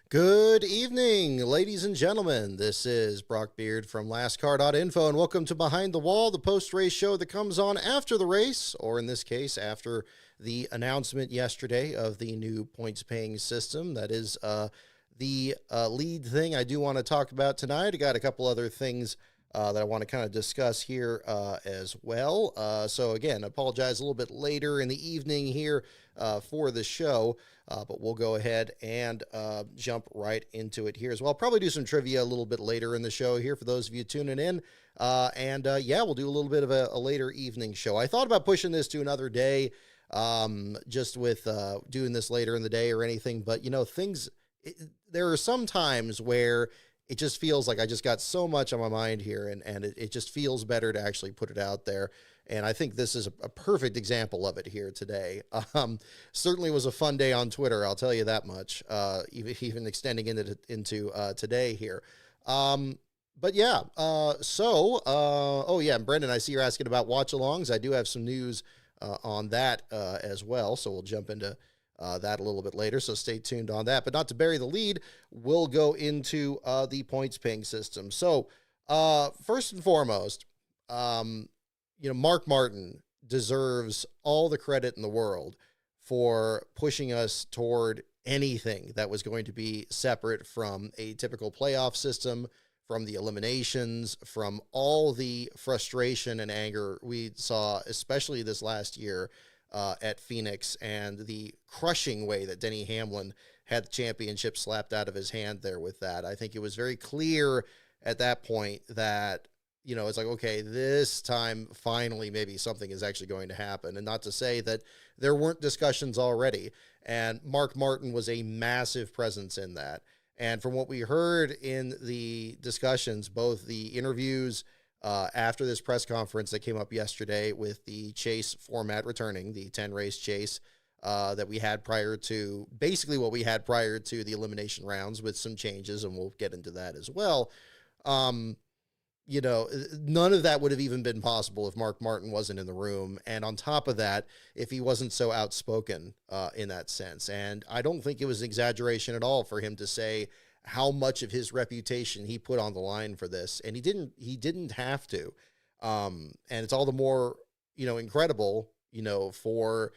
Good evening, ladies and gentlemen. This is Brock Beard from LastCar.info, and welcome to Behind the Wall, the post-race show that comes on after the race, or in this case, after the announcement yesterday of the new points-paying system. That is the lead thing I do want to talk about tonight. I got a couple other things that I want to kind of discuss here as well. So again, I apologize a little bit later in the evening here for the show, but we'll go ahead and jump right into it here as well. I'll probably do some trivia a little bit later in the show here for those of you tuning in. Yeah, we'll do a little bit of a later evening show. I thought about pushing this to another day, just with doing this later in the day or anything, but you know, there are some times where it just feels like I just got so much on my mind here, and it just feels better to actually put it out there. And I think this is a perfect example of it here today. Certainly was a fun day on Twitter, I'll tell you that much, even extending into today here. But yeah, oh yeah, and Brendan, I see you're asking about watch-alongs. I do have some news on that as well, so we'll jump into that a little bit later, so stay tuned on that. But not to bury the lead, we'll go into the points paying system. So first and foremost, Mark Martin deserves all the credit in the world for pushing us toward anything that was going to be separate from a typical playoff system, from the eliminations, from all the frustration and anger we saw, especially this last year, at Phoenix, and the crushing way that Denny Hamlin had the championship slapped out of his hand there with that. I think it was very clear at that point that, it's like, okay, this time finally maybe something is actually going to happen. And not to say that there weren't discussions already. And Mark Martin was a massive presence in that. And from what we heard in the discussions, both the interviews after this press conference that came up yesterday with the chase format returning, the 10-race chase that we had prior to, basically what we had prior to the elimination rounds with some changes, and we'll get into that as well. None of that would have even been possible if Mark Martin wasn't in the room. And on top of that, if he wasn't so outspoken in that sense. And I don't think it was an exaggeration at all for him to say how much of his reputation he put on the line for this. And he didn't have to. And it's all the more, incredible, for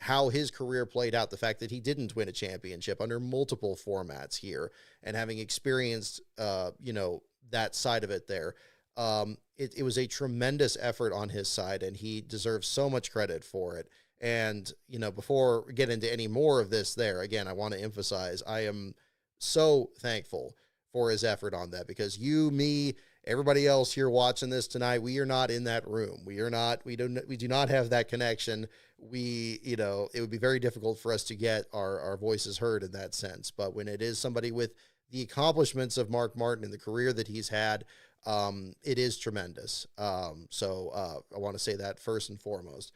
how his career played out. The fact that he didn't win a championship under multiple formats here, and having experienced, that side of it there. It was a tremendous effort on his side, and he deserves so much credit for it. And, before we get into any more of this there, again, I want to emphasize, I am so thankful for his effort on that, because you, me, everybody else here watching this tonight, we are not in that room. We do not have that connection. It would be very difficult for us to get our voices heard in that sense. But when it is somebody with the accomplishments of Mark Martin and the career that he's had, it is tremendous. So I want to say that first and foremost.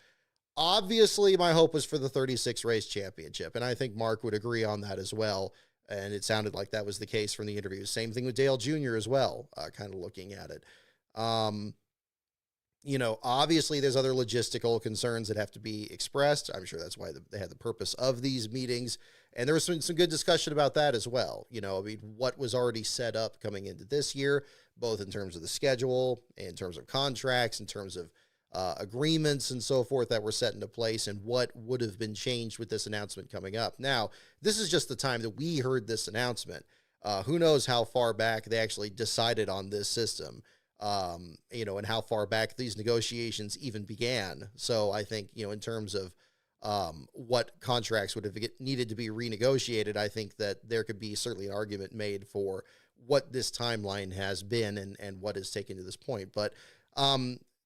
Obviously, my hope was for the 36 race championship, and I think Mark would agree on that as well. And it sounded like that was the case from the interviews. Same thing with Dale Jr. as well, kind of looking at it. Obviously there's other logistical concerns that have to be expressed. I'm sure that's why they had the purpose of these meetings. And there was some good discussion about that as well. What was already set up coming into this year, both in terms of the schedule, in terms of contracts, in terms of agreements and so forth that were set into place, and what would have been changed with this announcement coming up. Now, this is just the time that we heard this announcement. Who knows how far back they actually decided on this system, and how far back these negotiations even began. So I think, in terms of what contracts would have needed to be renegotiated, I think that there could be certainly an argument made for what this timeline has been and what has taken to this point. But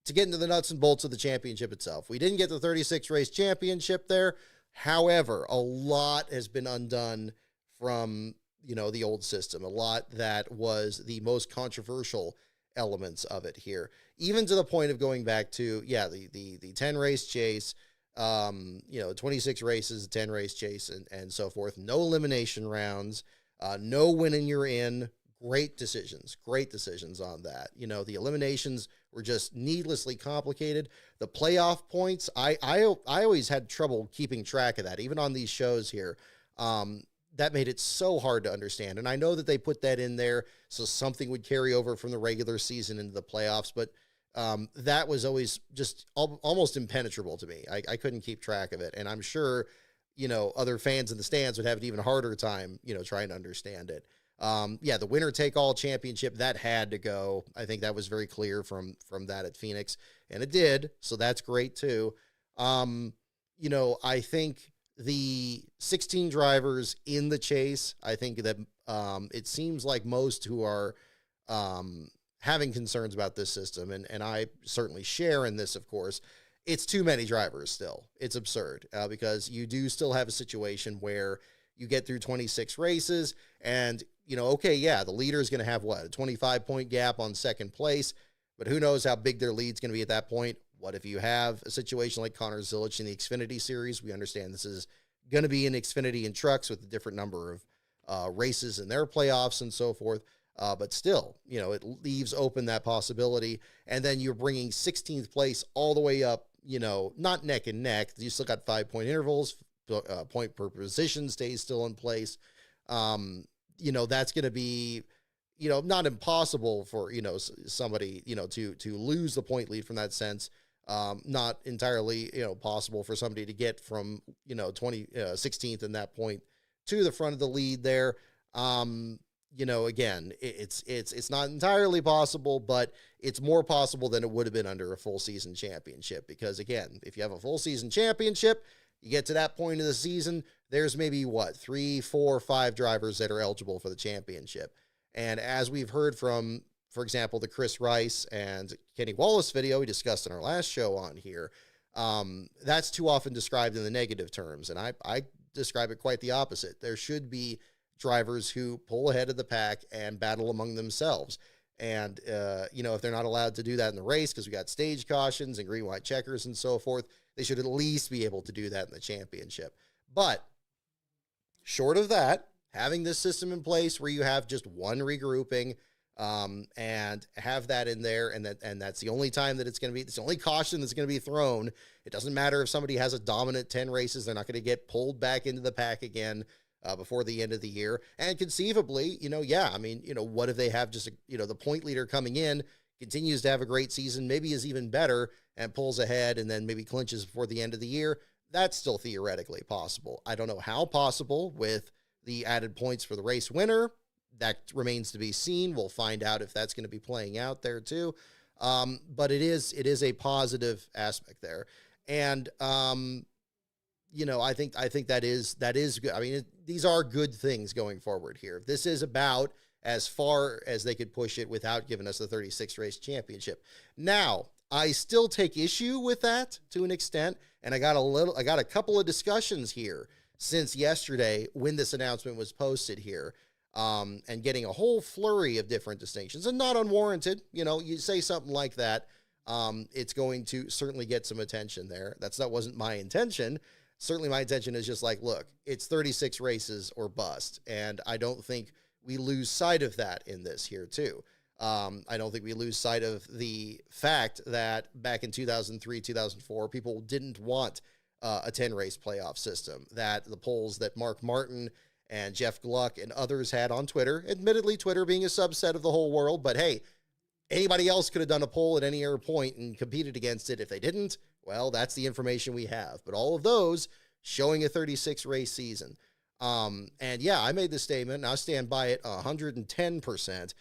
to get into the nuts and bolts of the championship itself, we didn't get the 36 race championship there. However, a lot has been undone from, the old system, a lot that was the most controversial elements of it here, even to the point of going back to, the 10 race chase, 26 races, 10 race chase, and so forth. No elimination rounds, no winning you're in. Great decisions on that. The eliminations were just needlessly complicated. The playoff points, I always had trouble keeping track of that, even on these shows here. that made it so hard to understand. And I know that they put that in there so something would carry over from the regular season into the playoffs, but that was always just almost impenetrable to me. I couldn't keep track of it. And I'm sure, other fans in the stands would have an even harder time, trying to understand it. Yeah, the winner take all championship, that had to go. I think that was very clear from that at Phoenix, and it did. So that's great too. I think the 16 drivers in the chase, I think that it seems like most who are having concerns about this system, and I certainly share in this, of course, it's too many drivers still. It's absurd because you do still have a situation where you get through 26 races and, okay, yeah, the leader is going to have what, a 25-point gap on second place, but who knows how big their lead's going to be at that point. What if you have a situation like Connor Zilisch in the Xfinity Series? We understand this is going to be in Xfinity and trucks with a different number of races in their playoffs and so forth. But still, it leaves open that possibility. And then you're bringing 16th place all the way up, not neck and neck. You still got 5-point intervals. Point per position stays still in place. That's going to be, not impossible for, somebody, to lose the point lead from that sense. Not entirely, possible for somebody to get from, 16th in that point to the front of the lead there. Again, it's not entirely possible, but it's more possible than it would have been under a full season championship. Because again, if you have a full season championship, you get to that point of the season, there's maybe 3, 4, 5 drivers that are eligible for the championship. And as we've heard from, for example, the Chris Rice and Kenny Wallace video we discussed in our last show on here, that's too often described in the negative terms. And I describe it quite the opposite. There should be drivers who pull ahead of the pack and battle among themselves. And, if they're not allowed to do that in the race because we got stage cautions and green, white checkers and so forth, they should at least be able to do that in the championship. But short of that, having this system in place where you have just one regrouping, and have that in there, and that's the only time that it's the only caution that's going to be thrown. It doesn't matter if somebody has a dominant 10 races, they're not going to get pulled back into the pack again before the end of the year. And conceivably, what if they have just, the point leader coming in, continues to have a great season, maybe is even better and pulls ahead and then maybe clinches before the end of the year. That's still theoretically possible. I don't know how possible with the added points for the race winner. That remains to be seen. We'll find out if that's going to be playing out there too. But it is a positive aspect there. And, I think that is good. I mean, these are good things going forward here. This is about as far as they could push it without giving us the 36 race championship. Now, I still take issue with that to an extent. And I got a couple of discussions here since yesterday when this announcement was posted here. And getting a whole flurry of different distinctions, and not unwarranted. You say something like that, it's going to certainly get some attention there. That wasn't my intention. Certainly my intention is just like, look, it's 36 races or bust. And I don't think we lose sight of that in this here too. I don't think we lose sight of the fact that back in 2003, 2004, people didn't want a 10 race playoff system, that the polls that Mark Martin and Jeff Gluck and others had on Twitter, admittedly Twitter being a subset of the whole world, but hey, anybody else could have done a poll at any other point and competed against it. If they didn't, well, that's the information we have. But all of those showing a 36 race season. And yeah, I made this statement and I stand by it 110%.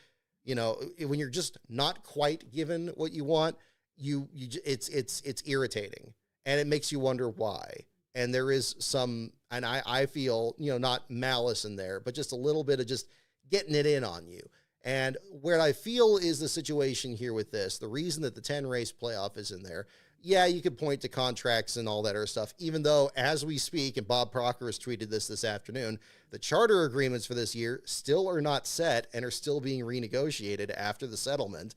When you're just not quite given what you want, it's irritating and it makes you wonder why. And there is some, and I feel, not malice in there, but just a little bit of just getting it in on you. And where I feel is the situation here with this, the reason that the 10 race playoff is in there. Yeah, you could point to contracts and all that other stuff, even though as we speak, and Bob Proctor has tweeted this afternoon, the charter agreements for this year still are not set and are still being renegotiated after the settlement.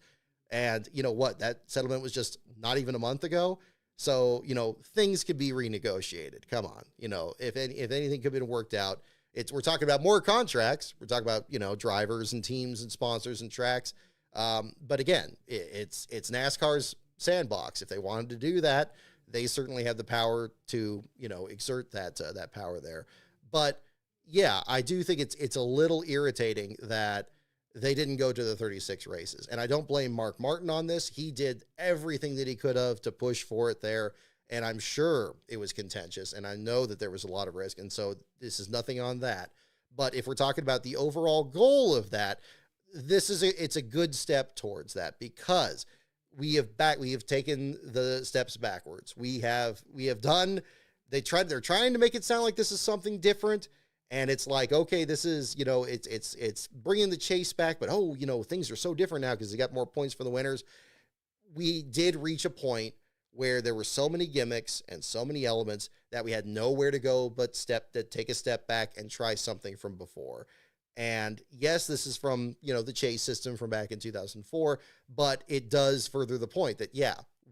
And you know what? That settlement was just not even a month ago. So, things could be renegotiated. Come on. If anything could have been worked out, we're talking about more contracts. We're talking about, drivers and teams and sponsors and tracks. But again, it's NASCAR's sandbox. If they wanted to do that, they certainly have the power to, exert that power there. But, yeah, I do think it's a little irritating that they didn't go to the 36 races. And I don't blame Mark Martin on this. He did everything that he could have to push for it there. And I'm sure it was contentious. And I know that there was a lot of risk. And so this is nothing on that. But if we're talking about the overall goal of that, it's a good step towards that, because we have taken the steps backwards. They're trying to make it sound like this is something different. And it's like, okay, this is, it's bringing the chase back, but things are so different now because they got more points for the winners. We did reach a point where there were so many gimmicks and so many elements that we had nowhere to go but take a step back and try something from before. And yes, this is from, the chase system from back in 2004, but it does further the point that,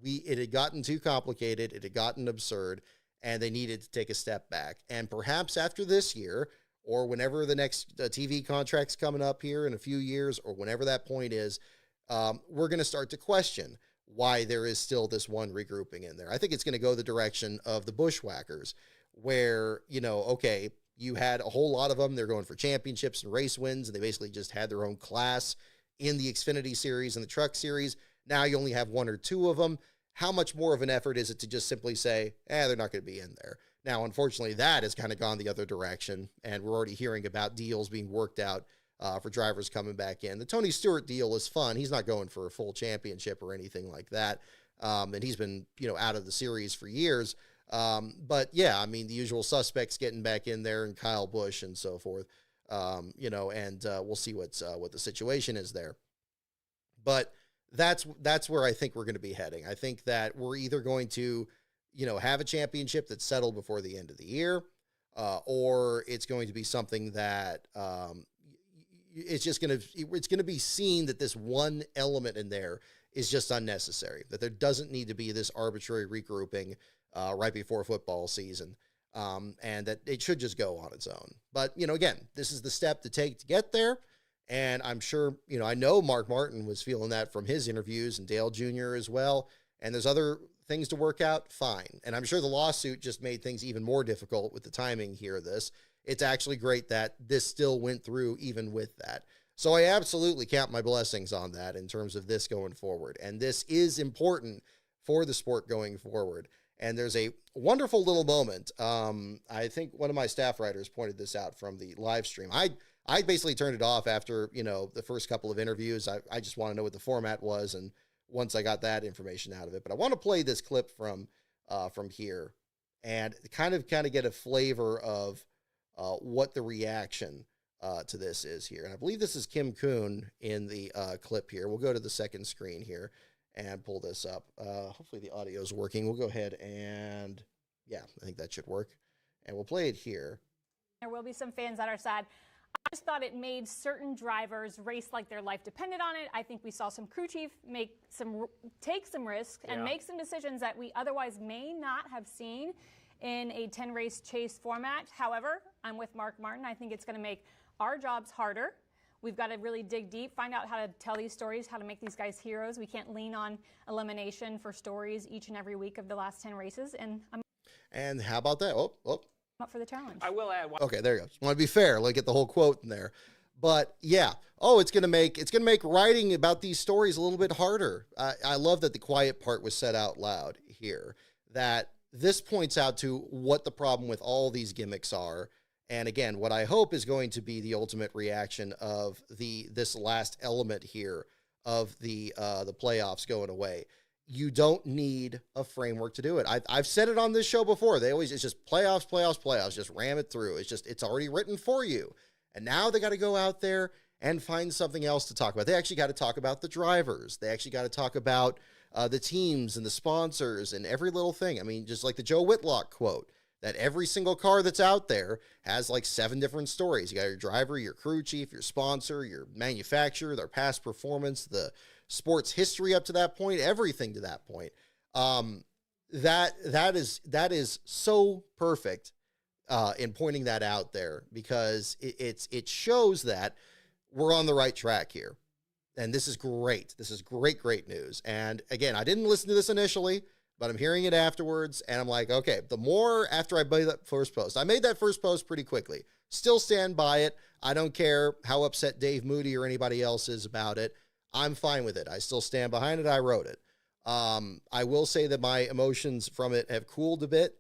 it had gotten too complicated. It had gotten absurd, and they needed to take a step back. And perhaps after this year, or whenever the next TV contract's coming up here in a few years, or whenever that point is, we're going to start to question why there is still this one regrouping in there. I think it's going to go the direction of the Bushwhackers, where, okay, you had a whole lot of them. They're going for championships and race wins, and they basically just had their own class in the Xfinity Series and the Truck Series. Now you only have one or two of them. How much more of an effort is it to just simply say, they're not going to be in there? Now, unfortunately, that has kind of gone the other direction, and we're already hearing about deals being worked out for drivers coming back in. The Tony Stewart deal is fun. He's not going for a full championship or anything like that, and he's been, out of the series for years. But yeah, I mean, the usual suspects getting back in there, and Kyle Busch and so forth, and we'll see what the situation is there. But that's where I think we're going to be heading. I think that we're either going to, have a championship that's settled before the end of the year, or it's going to be something that, it's going to be seen that this one element in there is just unnecessary, that there doesn't need to be this arbitrary regrouping right before football season, and that it should just go on its own. But, again, this is the step to take to get there. And I'm sure, I know Mark Martin was feeling that from his interviews, and Dale Jr. as well. And there's other things to work out, fine. And I'm sure the lawsuit just made things even more difficult with the timing here of this. It's actually great that this still went through even with that. So I absolutely count my blessings on that in terms of this going forward. And this is important for the sport going forward. And there's a wonderful little moment. I think one of my staff writers pointed this out from the live stream. I basically turned it off after, the first couple of interviews. I just want to know what the format was. And once I got that information out of it, but I want to play this clip from here and kind of get a flavor of what the reaction to this is here. And I believe this is Kim Kuhn in the clip here. We'll go to the second screen here and pull this up. Hopefully the audio is working. We'll go ahead and, I think that should work. And we'll play it here. There will be some fans that are sad. I just thought it made certain drivers race like their life depended on it. I think we saw some crew chief take some risks and make some decisions that we otherwise may not have seen in a 10-race chase format. However, I'm with Mark Martin. I think it's going to make our jobs harder. We've got to really dig deep, find out how to tell these stories, how to make these guys heroes. We can't lean on elimination for stories each and every week of the last 10 races. And how about that? Oh. Up for the challenge. I will add one. Okay, there you go. Just want to be fair, get the whole quote in there. But yeah, it's gonna make writing about these stories a little bit harder. I love that the quiet part was said out loud here. That this points out to what the problem with all these gimmicks are. And again, what I hope is going to be the ultimate reaction of this last element here of the playoffs going away. You don't need a framework to do it. I've said it on this show before. It's just playoffs, just ram it through. It's already written for you. And now they got to go out there and find something else to talk about. They actually got to talk about the drivers. They actually got to talk about the teams and the sponsors and every little thing. I mean, just like the Joe Whitlock quote, that every single car that's out there has 7 different stories. You got your driver, your crew chief, your sponsor, your manufacturer, their past performance, the sports history up to that point, everything to that point. That is so perfect in pointing that out there, because it shows that we're on the right track here. And this is great. This is great news. And again, I didn't listen to this initially, but I'm hearing it afterwards, and I'm like, okay, the more after I made that first post. I made that first post pretty quickly. Still stand by it. I don't care how upset Dave Moody or anybody else is about it. I'm fine with it. I still stand behind it. I wrote it. I will say that my emotions from it have cooled a bit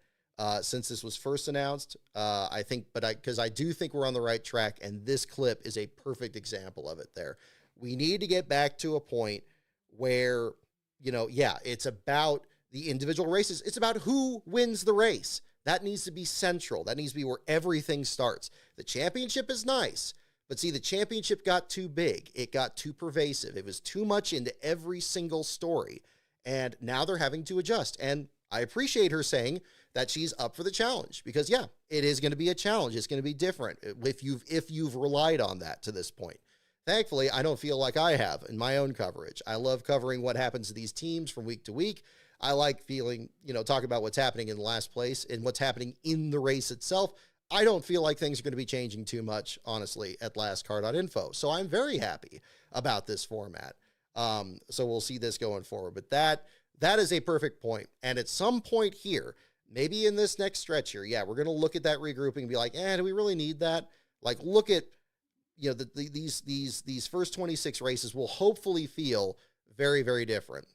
since this was first announced. I think, because I do think we're on the right track, and this clip is a perfect example of it there. We need to get back to a point where, it's about the individual races. It's about who wins the race. That needs to be central. That needs to be where everything starts. The championship is nice, but see, the championship got too big. It got too pervasive. It was too much into every single story. And now they're having to adjust. And I appreciate her saying that she's up for the challenge, because it is going to be a challenge. It's going to be different if you've relied on that to this point. Thankfully, I don't feel like I have in my own coverage. I love covering what happens to these teams from week to week. I like talking about what's happening in the last place and what's happening in the race itself. I don't feel like things are going to be changing too much, honestly, at lastcar.info. So I'm very happy about this format. So we'll see this going forward. But that is a perfect point. And at some point here, maybe in this next stretch here, we're going to look at that regrouping and be like, do we really need that? Like, look at, these first 26 races will hopefully feel very, very different.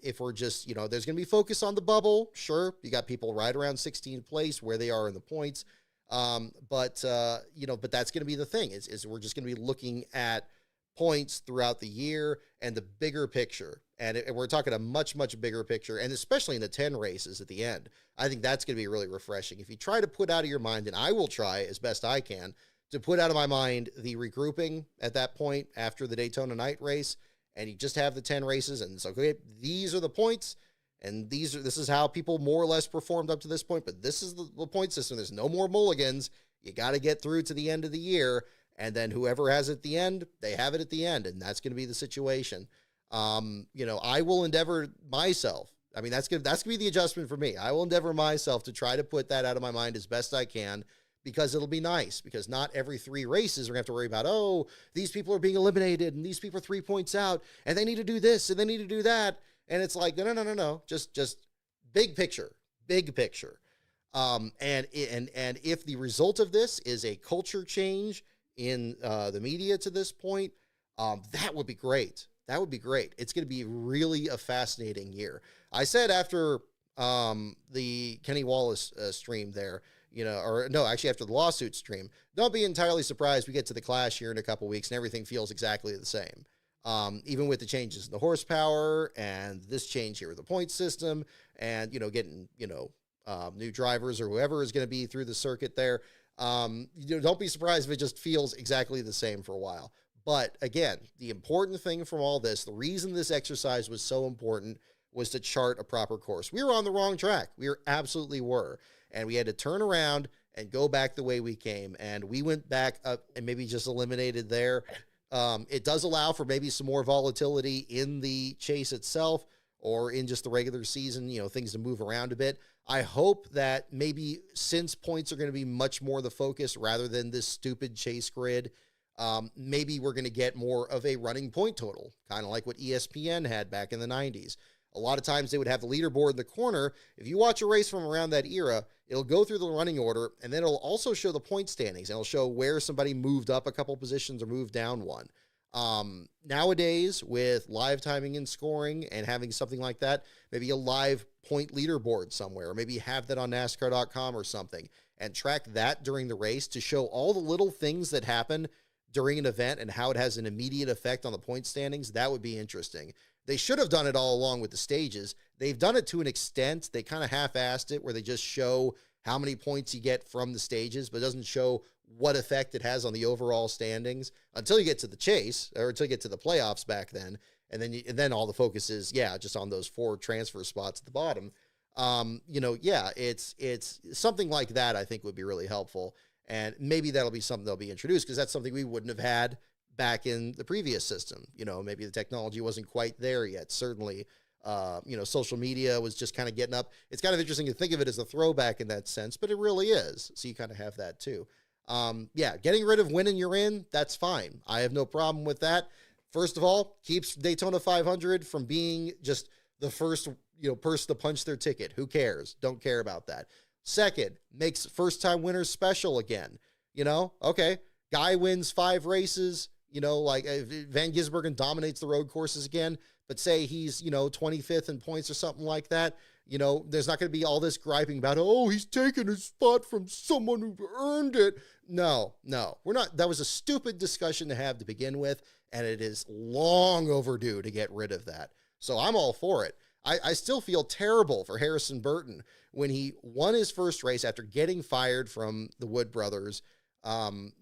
If we're just, there's going to be focus on the bubble. Sure. You got people right around 16th place where they are in the points. But that's going to be the thing is we're just going to be looking at points throughout the year and the bigger picture. And we're talking a much, much bigger picture, and especially in the 10 races at the end. I think that's going to be really refreshing. If you try to put out of your mind, and I will try as best I can to put out of my mind the regrouping at that point after the Daytona night race, and you just have the 10 races, and it's okay, these are the points, and this is how people more or less performed up to this point, but this is the point system. There's no more mulligans. You got to get through to the end of the year, and then whoever has it at the end, they have it at the end, and that's going to be the situation. I will endeavor myself. I mean, that's going to be the adjustment for me. I will endeavor myself to try to put that out of my mind as best I can, because it'll be nice, because not every 3 races we're going to have to worry about, these people are being eliminated and these people are 3 points out and they need to do this and they need to do that. And it's like, no. Just big picture. And if the result of this is a culture change in the media to this point, that would be great. That would be great. It's going to be really a fascinating year. I said after the Kenny Wallace stream there, after the lawsuit stream, don't be entirely surprised we get to the Clash here in a couple weeks and everything feels exactly the same. Even with the changes in the horsepower and this change here with the point system and, getting, new drivers or whoever is going to be through the circuit there. Don't be surprised if it just feels exactly the same for a while. But again, the important thing from all this, the reason this exercise was so important was to chart a proper course. We were on the wrong track. We absolutely were. And we had to turn around and go back the way we came. And we went back up and maybe just eliminated there. It does allow for maybe some more volatility in the chase itself or in just the regular season, things to move around a bit. I hope that maybe since points are going to be much more the focus rather than this stupid chase grid, maybe we're going to get more of a running point total, kind of like what ESPN had back in the 90s. A lot of times they would have the leaderboard in the corner. If you watch a race from around that era, it'll go through the running order, and then it'll also show the point standings, and it'll show where somebody moved up a couple positions or moved down one. Nowadays, with live timing and scoring and having something like that, maybe a live point leaderboard somewhere, or maybe have that on NASCAR.com or something, and track that during the race to show all the little things that happen during an event and how it has an immediate effect on the point standings. That would be interesting. They should have done it all along with the stages. They've done it to an extent. They kind of half-assed it where they just show how many points you get from the stages, but it doesn't show what effect it has on the overall standings until you get to the chase or until you get to the playoffs back then. And then all the focus is, just on those 4 transfer spots at the bottom. It's something like that I think would be really helpful. And maybe that'll be something that'll be introduced because that's something we wouldn't have had back in the previous system. Maybe the technology wasn't quite there yet. Certainly, social media was just kind of getting up. It's kind of interesting to think of it as a throwback in that sense, but it really is. So you kind of have that too. Getting rid of winning you're in, that's fine. I have no problem with that. First of all, keeps Daytona 500 from being just the first person to punch their ticket. Who cares? Don't care about that. Second, makes first-time winners special again. Okay, guy wins 5 races, like Van Gisbergen dominates the road courses again, but say he's, 25th in points or something like that. There's not going to be all this griping about, oh, he's taking his spot from someone who earned it. No, we're not. That was a stupid discussion to have to begin with, and it is long overdue to get rid of that. So I'm all for it. I still feel terrible for Harrison Burton when he won his first race after getting fired from the Wood brothers, and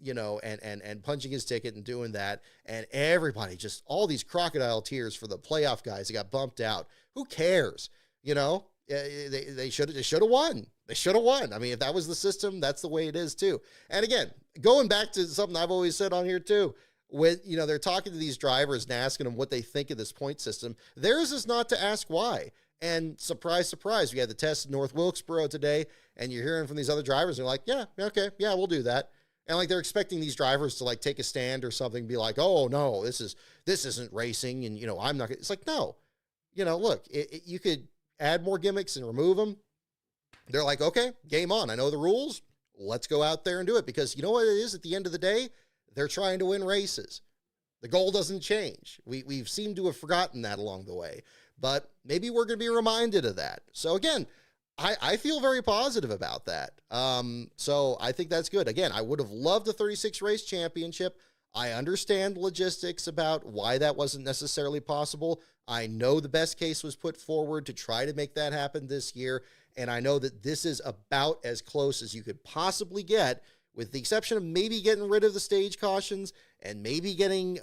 punching his ticket and doing that. And everybody, just all these crocodile tears for the playoff guys that got bumped out. Who cares? They should have won. They should have won. I mean, if that was the system, that's the way it is too. And again, going back to something I've always said on here too, when, they're talking to these drivers and asking them what they think of this point system, theirs is not to ask why. And surprise, surprise, we had the test in North Wilkesboro today, and you're hearing from these other drivers, and they're like, yeah, okay, yeah, we'll do that. And like, they're expecting these drivers to like take a stand or something, be like, oh no, this isn't racing. And, I'm not, it's like, no, look, you could add more gimmicks and remove them. They're like, okay, game on. I know the rules. Let's go out there and do it. Because you know what it is at the end of the day? They're trying to win races. The goal doesn't change. We've seemed to have forgotten that along the way, but maybe we're going to be reminded of that. So again, I feel very positive about that. So I think that's good. Again, I would have loved a 36 race championship. I understand logistics about why that wasn't necessarily possible. I know the best case was put forward to try to make that happen this year. And I know that this is about as close as you could possibly get, with the exception of maybe getting rid of the stage cautions and maybe getting,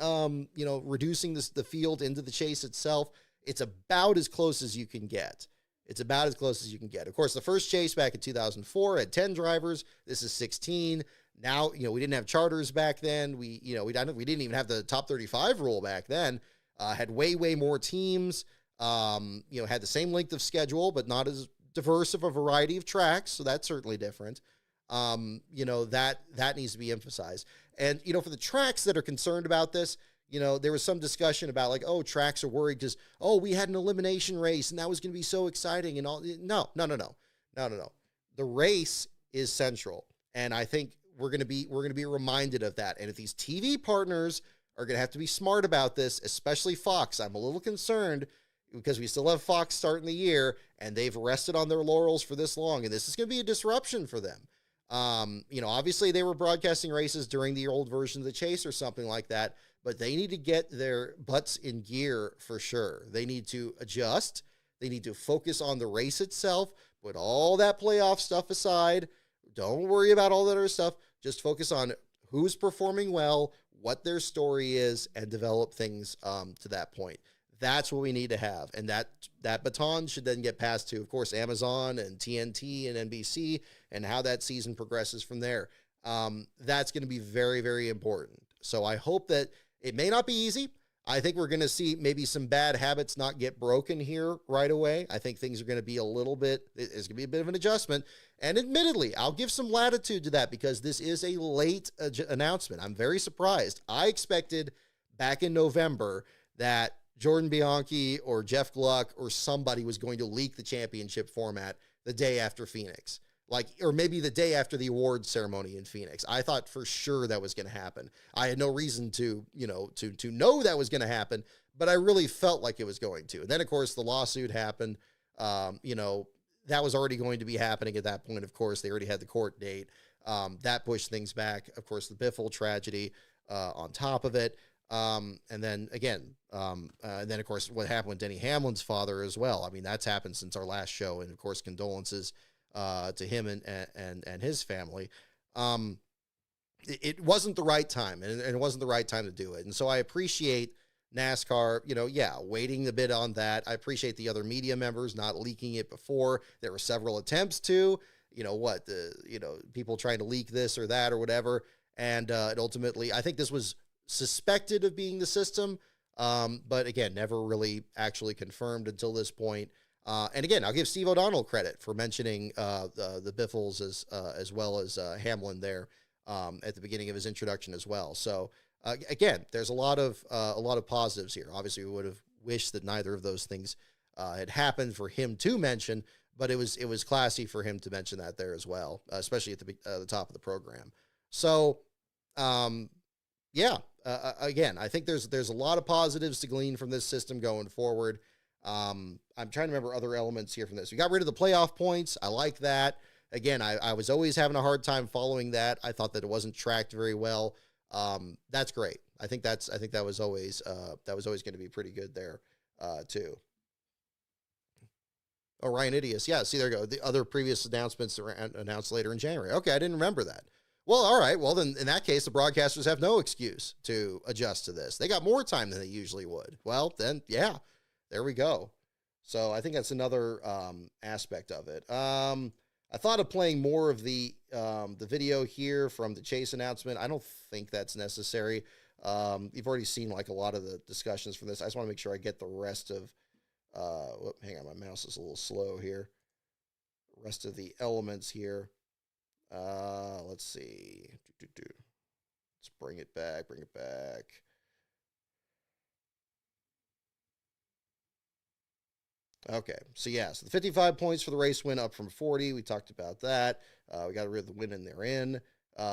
reducing the field into the chase itself. It's about as close as you can get. It's about as close as you can get. Of course, the first chase back in 2004 had 10 drivers. This is 16. Now, we didn't have charters back then. We didn't even have the top 35 rule back then. Had way more teams. Had the same length of schedule, but not as diverse of a variety of tracks. So that's certainly different. That needs to be emphasized. And, for the tracks that are concerned about this, there was some discussion about like, oh, tracks are worried because, oh, we had an elimination race and that was going to be so exciting and all. No. The race is central. And I think we're going to be reminded of that. And if these TV partners are going to have to be smart about this, especially Fox, I'm a little concerned because we still have Fox starting the year and they've rested on their laurels for this long. And this is going to be a disruption for them. Obviously they were broadcasting races during the old version of the Chase or something like that, but they need to get their butts in gear for sure. They need to adjust. They need to focus on the race itself, put all that playoff stuff aside. Don't worry about all that other stuff. Just focus on who's performing well, what their story is, and develop things to that point. That's what we need to have. And that baton should then get passed to, of course, Amazon and TNT and NBC, and how that season progresses from there. That's going to be very, very important. So I hope that it may not be easy. I think we're going to see maybe some bad habits not get broken here right away. I think things are going to be it's going to be a bit of an adjustment. And admittedly, I'll give some latitude to that because this is a late announcement. I'm very surprised. I expected back in November that Jordan Bianchi or Jeff Gluck or somebody was going to leak the championship format the day after Phoenix. Or maybe the day after the awards ceremony in Phoenix. I thought for sure that was going to happen. I had no reason to know that was going to happen, but I really felt like it was going to. And then, of course, the lawsuit happened. That was already going to be happening at that point. Of course, they already had the court date. That pushed things back. Of course, the Biffle tragedy on top of it. And then again, of course, what happened with Denny Hamlin's father as well. I mean, that's happened since our last show. And of course, condolences to him and his family. It wasn't the right time, and it wasn't the right time to do it. And so I appreciate NASCAR, waiting a bit on that. I appreciate the other media members not leaking it before. There were several attempts to, people trying to leak this or that or whatever. And it ultimately, I think this was suspected of being the system, but again, never really actually confirmed until this point. And again, I'll give Steve O'Donnell credit for mentioning the Biffles as well as Hamlin there at the beginning of his introduction as well. So again, there's a lot of positives here. Obviously, we would have wished that neither of those things had happened for him to mention, but it was classy for him to mention that there as well, especially at the top of the program. So, yeah, again, I think there's a lot of positives to glean from this system going forward. I'm trying to remember other elements here from this. We got rid of the playoff points. I like that. Again, I was always having a hard time following that. I thought that it wasn't tracked very well. That's great. I think that was always going to be pretty good there, too. Oh, Ryan Idius. Yeah, see, there you go. The other previous announcements that were announced later in January. Okay, I didn't remember that. Well, all right. Well, then in that case, the broadcasters have no excuse to adjust to this. They got more time than they usually would. Well, then, yeah, there we go. So I think that's another aspect of it. I thought of playing more of the video here from the Chase announcement. I don't think that's necessary. You've already seen like a lot of the discussions from this. I just want to make sure I get the rest of hang on, my mouse is a little slow here. Rest of the elements here. Let's see. Let's bring it back. Okay, so yeah, so the 55 points for the race win up from 40. We talked about that. We got rid of the win in they're in.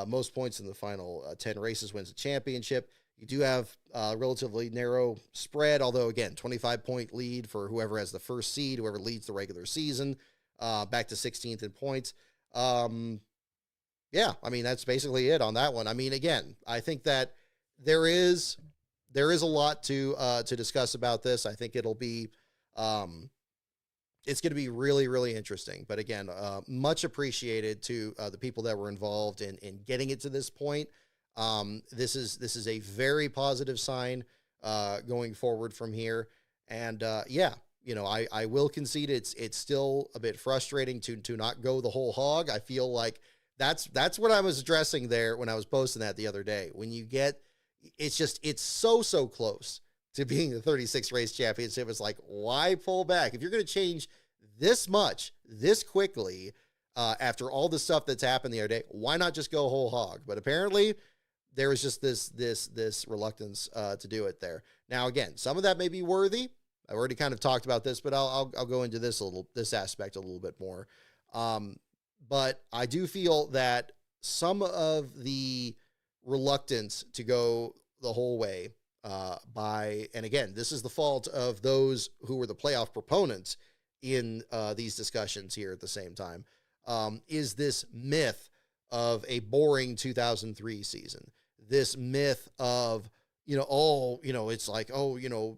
Most points in the final 10 races wins the championship. You do have a relatively narrow spread, although, again, 25-point lead for whoever has the first seed, whoever leads the regular season, back to 16th in points. Yeah, I mean, that's basically it on that one. I mean, again, I think that there is a lot to discuss about this. I think it'll be it's going to be really, really interesting. But again, much appreciated to the people that were involved in getting it to this point. This is a very positive sign going forward from here. And yeah, you know, I will concede it's still a bit frustrating to not go the whole hog. I feel like that's what I was addressing there when I was posting that the other day. When you get, it's so close to being the 36 race championship. It's like, why pull back? If you're going to change this much, this quickly, after all the stuff that's happened the other day, why not just go whole hog? But apparently there was just this reluctance to do it there. Now, again, some of that may be worthy. I've already kind of talked about this, but I'll go into this aspect a little bit more. But I do feel that some of the reluctance to go the whole way and again, this is the fault of those who were the playoff proponents in these discussions here at the same time, is this myth of a boring 2003 season. This myth of, it's like,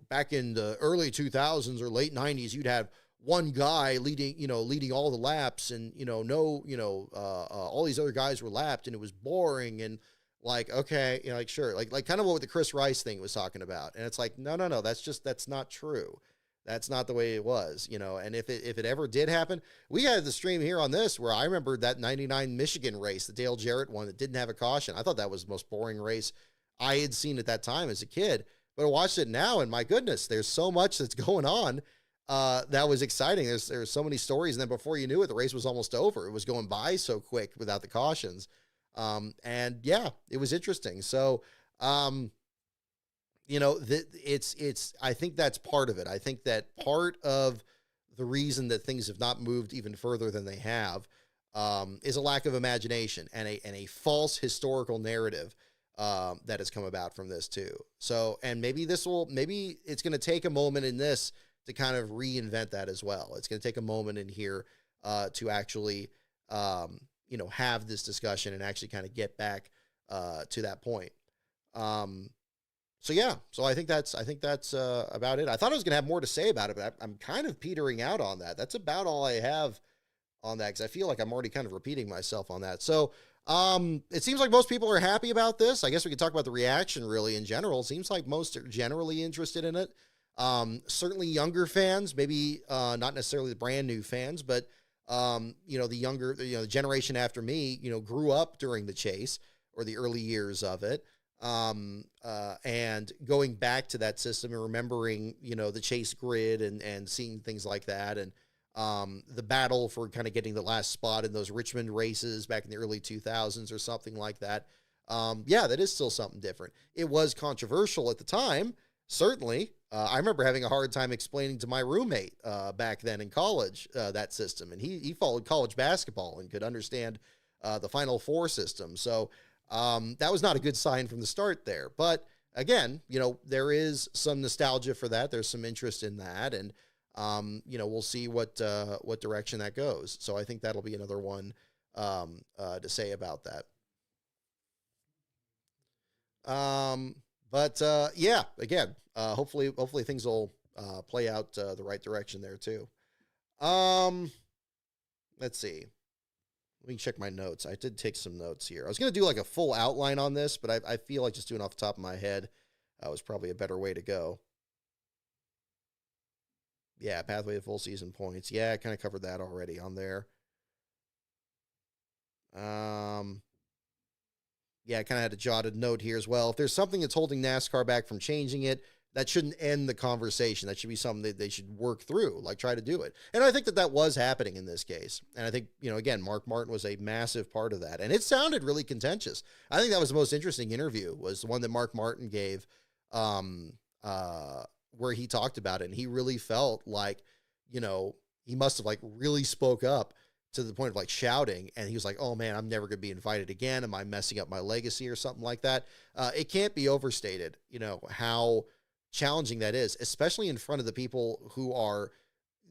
back in the early 2000s or late 90s, you'd have one guy leading all the laps and, all these other guys were lapped and it was boring. And like, okay, like, sure. Like kind of what the Chris Rice thing was talking about. And it's like, no, that's not true. That's not the way it was, and if it ever did happen, we had the stream here on this where I remember that 99 Michigan race, the Dale Jarrett one that didn't have a caution. I thought that was the most boring race I had seen at that time as a kid, but I watched it now and my goodness, there's so much that's going on. That was exciting. There's so many stories. And then before you knew it, the race was almost over. It was going by so quick without the cautions. And yeah, it was interesting. So, I think that's part of it. I think that part of the reason that things have not moved even further than they have is a lack of imagination and a false historical narrative that has come about from this too. So, and maybe it's going to take a moment in this to kind of reinvent that as well. It's going to take a moment in here to actually, have this discussion and actually kind of get back to that point. So yeah, so I think that's about it. I thought I was going to have more to say about it, but I'm kind of petering out on that. That's about all I have on that because I feel like I'm already kind of repeating myself on that. So it seems like most people are happy about this. I guess we could talk about the reaction really in general. It seems like most are generally interested in it. Certainly younger fans, maybe not necessarily the brand new fans, but the younger, the generation after me, grew up during the chase or the early years of it. And going back to that system and remembering, the chase grid and seeing things like that. And, the battle for kind of getting the last spot in those Richmond races back in the early 2000s or something like that. Yeah, that is still something different. It was controversial at the time, certainly, I remember having a hard time explaining to my roommate back then in college that system, and he followed college basketball and could understand the Final Four system. So that was not a good sign from the start there. But again, there is some nostalgia for that. There's some interest in that, and we'll see what direction that goes. So I think that'll be another one to say about that. But again, hopefully things will play out the right direction there too. Let's see. Let me check my notes. I did take some notes here. I was going to do like a full outline on this, but I feel like just doing off the top of my head was probably a better way to go. Yeah, pathway to full season points. Yeah, I kind of covered that already on there. Yeah, I kind of had a jotted note here as well. If there's something that's holding NASCAR back from changing it, that shouldn't end the conversation. That should be something that they should work through, like try to do it. And I think that was happening in this case. And I think, again, Mark Martin was a massive part of that. And it sounded really contentious. I think that was the most interesting interview, was the one that Mark Martin gave, where he talked about it. And he really felt like, he must have like really spoke up to the point of like shouting, and he was like, oh man, I'm never going to be invited again. Am I messing up my legacy or something like that? It can't be overstated, how challenging that is, especially in front of the people who are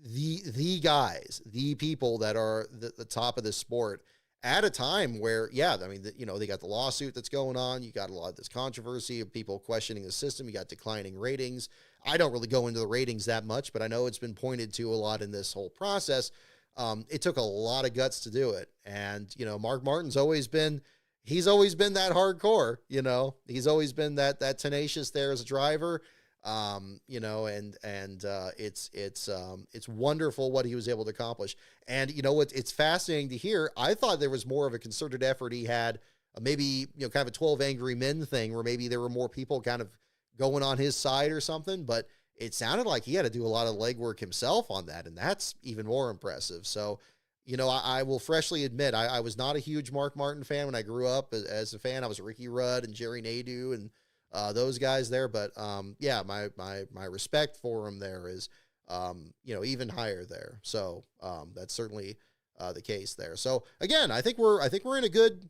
the guys, the people that are the top of the sport at a time where, they got the lawsuit that's going on. You got a lot of this controversy of people questioning the system. You got declining ratings. I don't really go into the ratings that much, but I know it's been pointed to a lot in this whole process. It took a lot of guts to do it. And, Mark Martin's always been that hardcore, he's always been that tenacious there as a driver. It's wonderful what he was able to accomplish. And it's fascinating to hear. I thought there was more of a concerted effort he had, maybe, kind of a 12 Angry Men thing, where maybe there were more people kind of going on his side or something, but it sounded like he had to do a lot of legwork himself on that, and that's even more impressive. So, I will freshly admit, I was not a huge Mark Martin fan when I grew up. As a fan, I was Ricky Rudd and Jerry Nadeau and those guys there. But my respect for him there is, even higher there. So that's certainly the case there. So again, I think we're in a good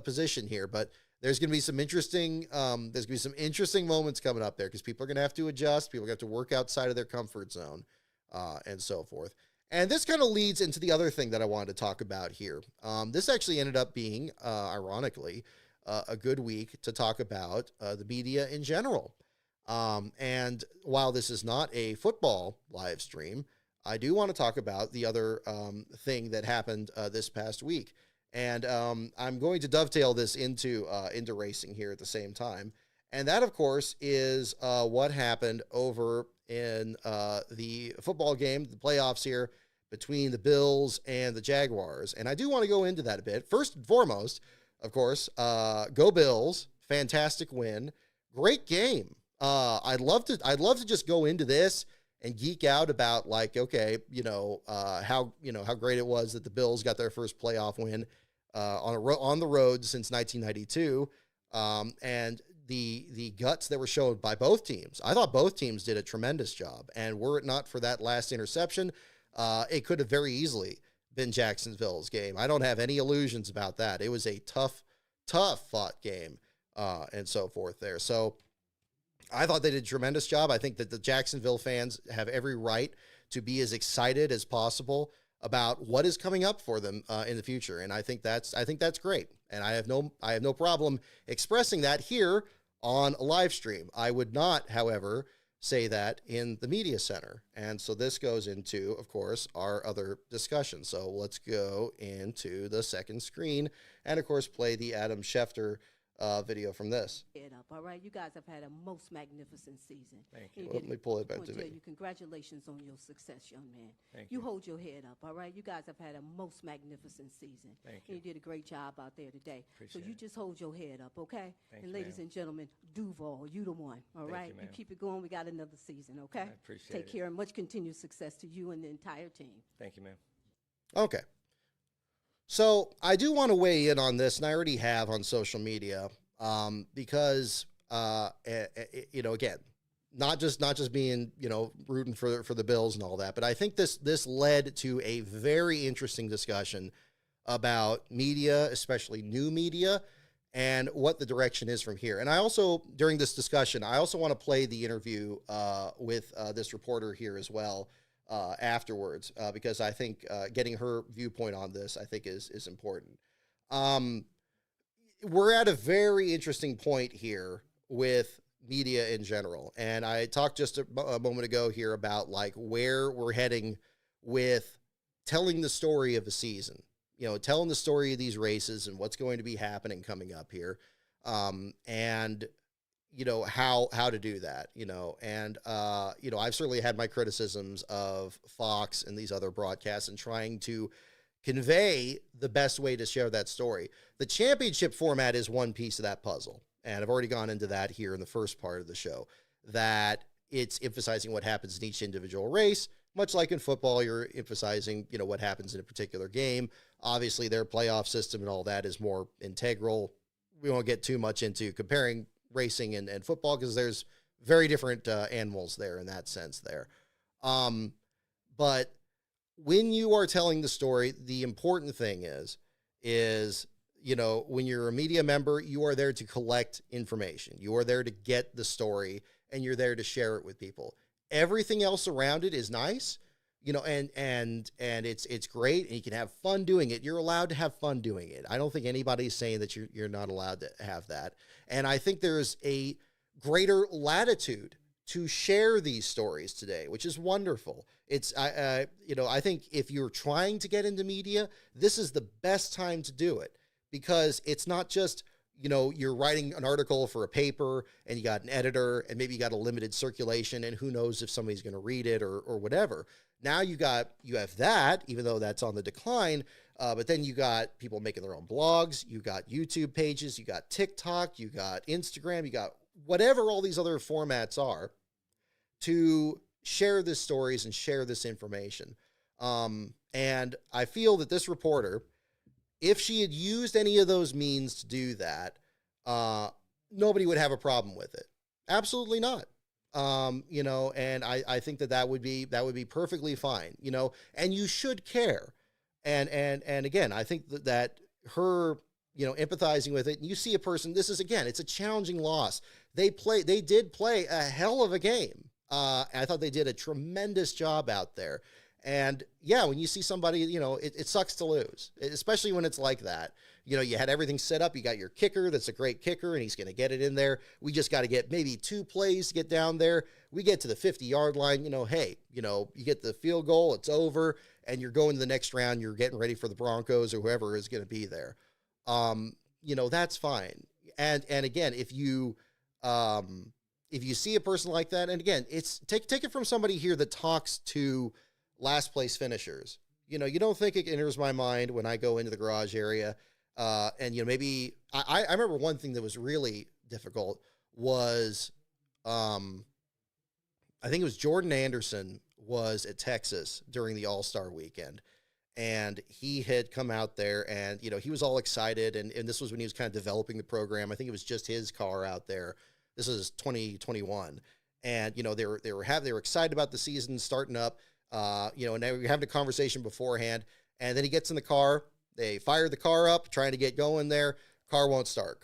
position here. But there's going to be some interesting moments coming up there, because people are going to have to adjust. People are going to have to work outside of their comfort zone, and so forth. And this kind of leads into the other thing that I wanted to talk about here. This actually ended up being, ironically, a good week to talk about the media in general. And while this is not a football live stream, I do want to talk about the other thing that happened this past week. And I'm going to dovetail this into racing here at the same time. And that, of course, is what happened over in the football game, the playoffs here between the Bills and the Jaguars. And I do want to go into that a bit. First and foremost, of course, go Bills. Fantastic win. Great game. I'd love to just go into this and geek out about, like, okay, how great it was that the Bills got their first playoff win on the road since 1992, and the guts that were shown by both teams. I thought both teams did a tremendous job, and were it not for that last interception, it could have very easily been Jacksonville's game. I don't have any illusions about that. It was a tough fought game, and so forth there. So I thought they did a tremendous job. I think that the Jacksonville fans have every right to be as excited as possible about what is coming up for them in the future. And I think that's great. And I have no problem expressing that here on a live stream. I would not, however, say that in the media center. And so this goes into, of course, our other discussion. So let's go into the second screen and, of course, play the Adam Schefter video from this. All right, you guys have had a most magnificent season. Thank you. Let me pull it back to me. Congratulations on your success, young man. Thank you. you. Hold your head up, all right? You guys have had a most magnificent season. Thank And you. you did a great job out there today. Appreciate so you it. just hold your head up, okay? Thank and you, ladies ma'am. and gentlemen, Duval, you the one, all Thank right? you, ma'am. keep it going. We got another season, okay? I appreciate Take it. care and much continued success to you and the entire team. Thank you, ma'am. Okay. So I do want to weigh in on this, and I already have on social media, because, again, not just being, rooting for the Bills and all that, but I think this led to a very interesting discussion about media, especially new media, and what the direction is from here. And I also, during this discussion, I also want to play the interview with this reporter here as well afterwards, because I think getting her viewpoint on this, I think is important. We're at a very interesting point here with media in general. And I talked just a moment ago here about like where we're heading with telling the story of a season, telling the story of these races and what's going to be happening coming up here. And how to do that, and I've certainly had my criticisms of Fox and these other broadcasts and trying to convey the best way to share that story. The championship format is one piece of that puzzle. And I've already gone into that here in the first part of the show, that it's emphasizing what happens in each individual race, much like in football, you're emphasizing, what happens in a particular game. Obviously, their playoff system and all that is more integral. We won't get too much into comparing racing and football because there's very different animals there in that sense there. But when you are telling the story, the important thing is, when you're a media member, you are there to collect information. You are there to get the story and you're there to share it with people. Everything else around it is nice, and it's great and you can have fun doing it. You're allowed to have fun doing it. I don't think anybody's saying that you're not allowed to have that. And I think there's a greater latitude to share these stories today, which is wonderful. I think if you're trying to get into media, this is the best time to do it. Because it's not just, you're writing an article for a paper and you got an editor and maybe you got a limited circulation and who knows if somebody's going to read it or whatever. Now you have that, even though that's on the decline, but then you got people making their own blogs, you got YouTube pages, you got TikTok, you got Instagram, you got whatever all these other formats are to share these stories and share this information. And I feel that this reporter, if she had used any of those means to do that, nobody would have a problem with it. Absolutely not. And I think that would be perfectly fine, and you should care. And again, I think that her, empathizing with it, and you see a person, it's a challenging loss. They did play a hell of a game. I thought they did a tremendous job out there. And yeah, when you see somebody, it sucks to lose, especially when it's like that. You had everything set up. You got your kicker. That's a great kicker, and he's going to get it in there. We just got to get maybe 2 plays to get down there. We get to the 50-yard line. You get the field goal. It's over, and you're going to the next round. You're getting ready for the Broncos or whoever is going to be there. That's fine. And again, if you see a person like that, and again, it's take it from somebody here that talks to last place finishers. You don't think it enters my mind when I go into the garage area. And maybe I remember one thing that was really difficult was, I think it was Jordan Anderson was at Texas during the All-Star weekend, and he had come out there and, he was all excited. And this was when he was kind of developing the program. I think it was just his car out there. This is 2021. And, they were excited about the season starting up. And they were having a conversation beforehand, and then he gets in the car. They fire the car up, trying to get going there. Car won't start.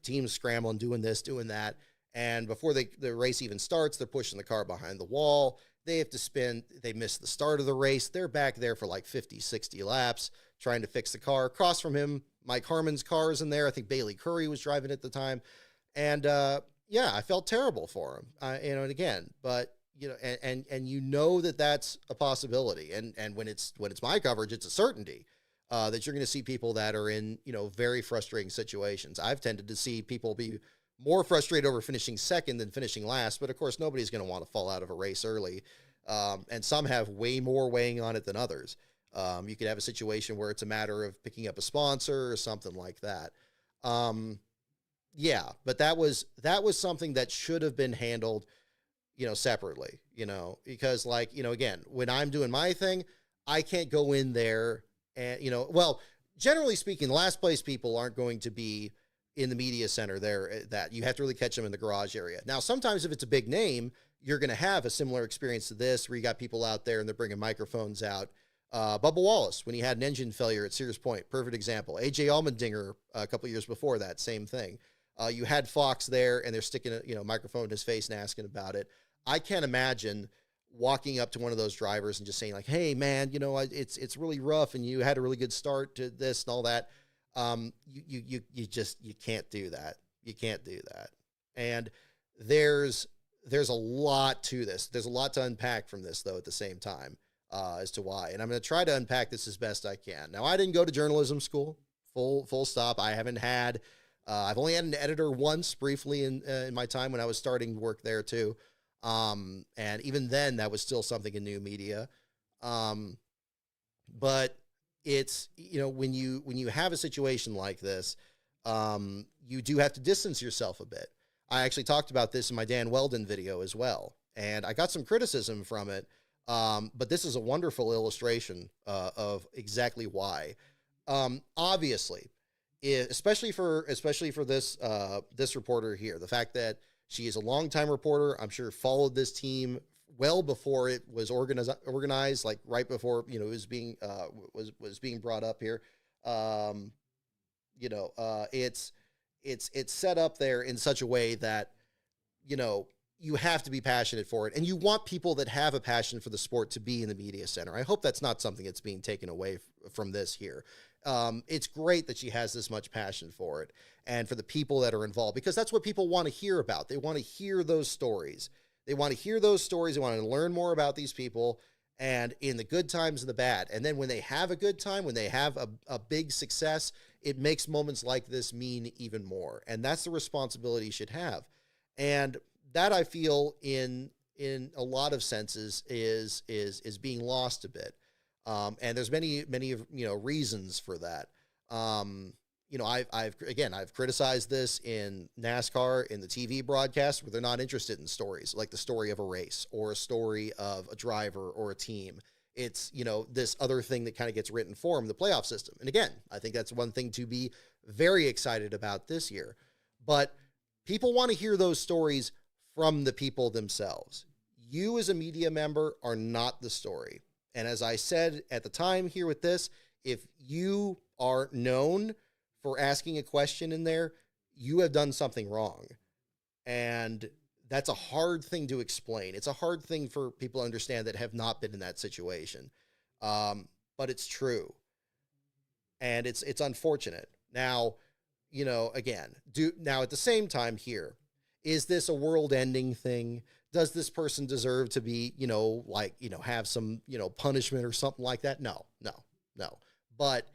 Team's scrambling, doing this, doing that. And before the race even starts, they're pushing the car behind the wall. They have to spin. They miss the start of the race. They're back there for like 50, 60 laps trying to fix the car. Across from him, Mike Harmon's car is in there. I think Bailey Curry was driving at the time. And, I felt terrible for him, and again, but and that's a possibility. And when it's my coverage, it's a certainty that you're going to see people that are in, very frustrating situations. I've tended to see people be more frustrated over finishing second than finishing last, but of course nobody's going to want to fall out of a race early. And some have way more weighing on it than others. You could have a situation where it's a matter of picking up a sponsor or something like that. But that was something that should have been handled, separately, because again, when I'm doing my thing, I can't go in there and, generally speaking, last place people aren't going to be, in the media center there, that you have to really catch them in the garage area. Now, sometimes if it's a big name, you're going to have a similar experience to this, where you got people out there and they're bringing microphones out. Bubba Wallace, when he had an engine failure at Sears Point, perfect example. AJ Allmendinger, a couple years before that, same thing. You had Fox there, and they're sticking a microphone in his face and asking about it. I can't imagine walking up to one of those drivers and just saying like, "Hey, man, it's really rough, and you had a really good start to this and all that." You can't do that. You can't do that. And there's a lot to this. There's a lot to unpack from this, though, at the same time, as to why. And I'm going to try to unpack this as best I can. Now, I didn't go to journalism school, full stop. I haven't had, I've only had an editor once briefly in my time when I was starting to work there too. And even then that was still something in new media. But it's, when you have a situation like this, you do have to distance yourself a bit. I actually talked about this in my Dan Weldon video as well, and I got some criticism from it. But this is a wonderful illustration of exactly why. Obviously, especially for this this reporter here, the fact that she is a longtime reporter, I'm sure followed this team well before it was organized, like right before it was being brought up here. It's set up there in such a way that you have to be passionate for it, and you want people that have a passion for the sport to be in the media center. I hope that's not something that's being taken away from this here. It's great that she has this much passion for it and for the people that are involved, because that's what people want to hear about. They want to hear those stories. They want to hear those stories. They want to learn more about these people, and in the good times and the bad. And then when they have a good time, when they have a big success, it makes moments like this mean even more. And that's the responsibility you should have. And that, I feel, in a lot of senses is being lost a bit. And there's many reasons for that. I've criticized this in NASCAR, in the TV broadcast, where they're not interested in stories like the story of a race or a story of a driver or a team. It's, this other thing that kind of gets written for them, the playoff system. And again, I think that's one thing to be very excited about this year. But people want to hear those stories from the people themselves. You as a media member are not the story. And as I said at the time here with this, if you are known for asking a question in there, you have done something wrong. And that's a hard thing to explain. It's a hard thing for people to understand that have not been in that situation. But it's true. And it's unfortunate. Now, again, now at the same time here, is this a world-ending thing? Does this person deserve to be, have some, punishment or something like that? No. But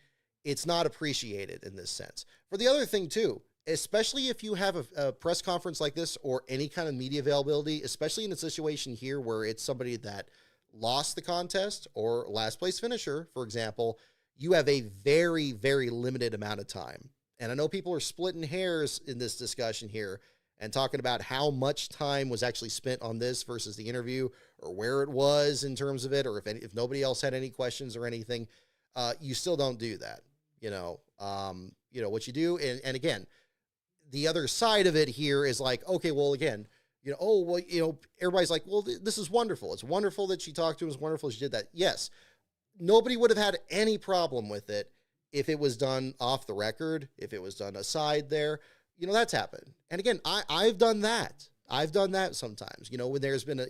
it's not appreciated in this sense. For the other thing too, especially if you have a press conference like this or any kind of media availability, especially in a situation here where it's somebody that lost the contest or last place finisher, for example, you have a very, very limited amount of time. And I know people are splitting hairs in this discussion here and talking about how much time was actually spent on this versus the interview, or where it was in terms of it, or if nobody else had any questions or anything. You still don't do that. What you do. And again, the other side of it here is like, okay, well, again, everybody's like, well, this is wonderful. It's wonderful that she talked to him. It's wonderful she did that. Yes. Nobody would have had any problem with it if it was done off the record, if it was done aside there. That's happened. And again, I've done that. I've done that sometimes, when there's been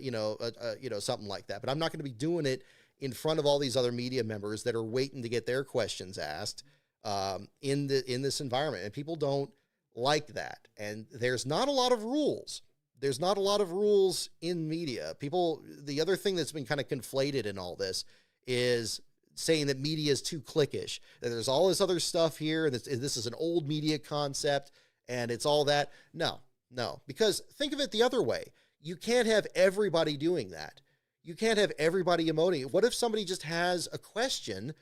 something like that, but I'm not going to be doing it in front of all these other media members that are waiting to get their questions asked, in this environment. And people don't like that. And there's not a lot of rules. There's not a lot of rules in media. The other thing that's been kind of conflated in all this is saying that media is too cliquish, that there's all this other stuff here, and this is an old media concept, and it's all that. No, because think of it the other way. You can't have everybody doing that. You can't have everybody emoting. What if somebody just has a question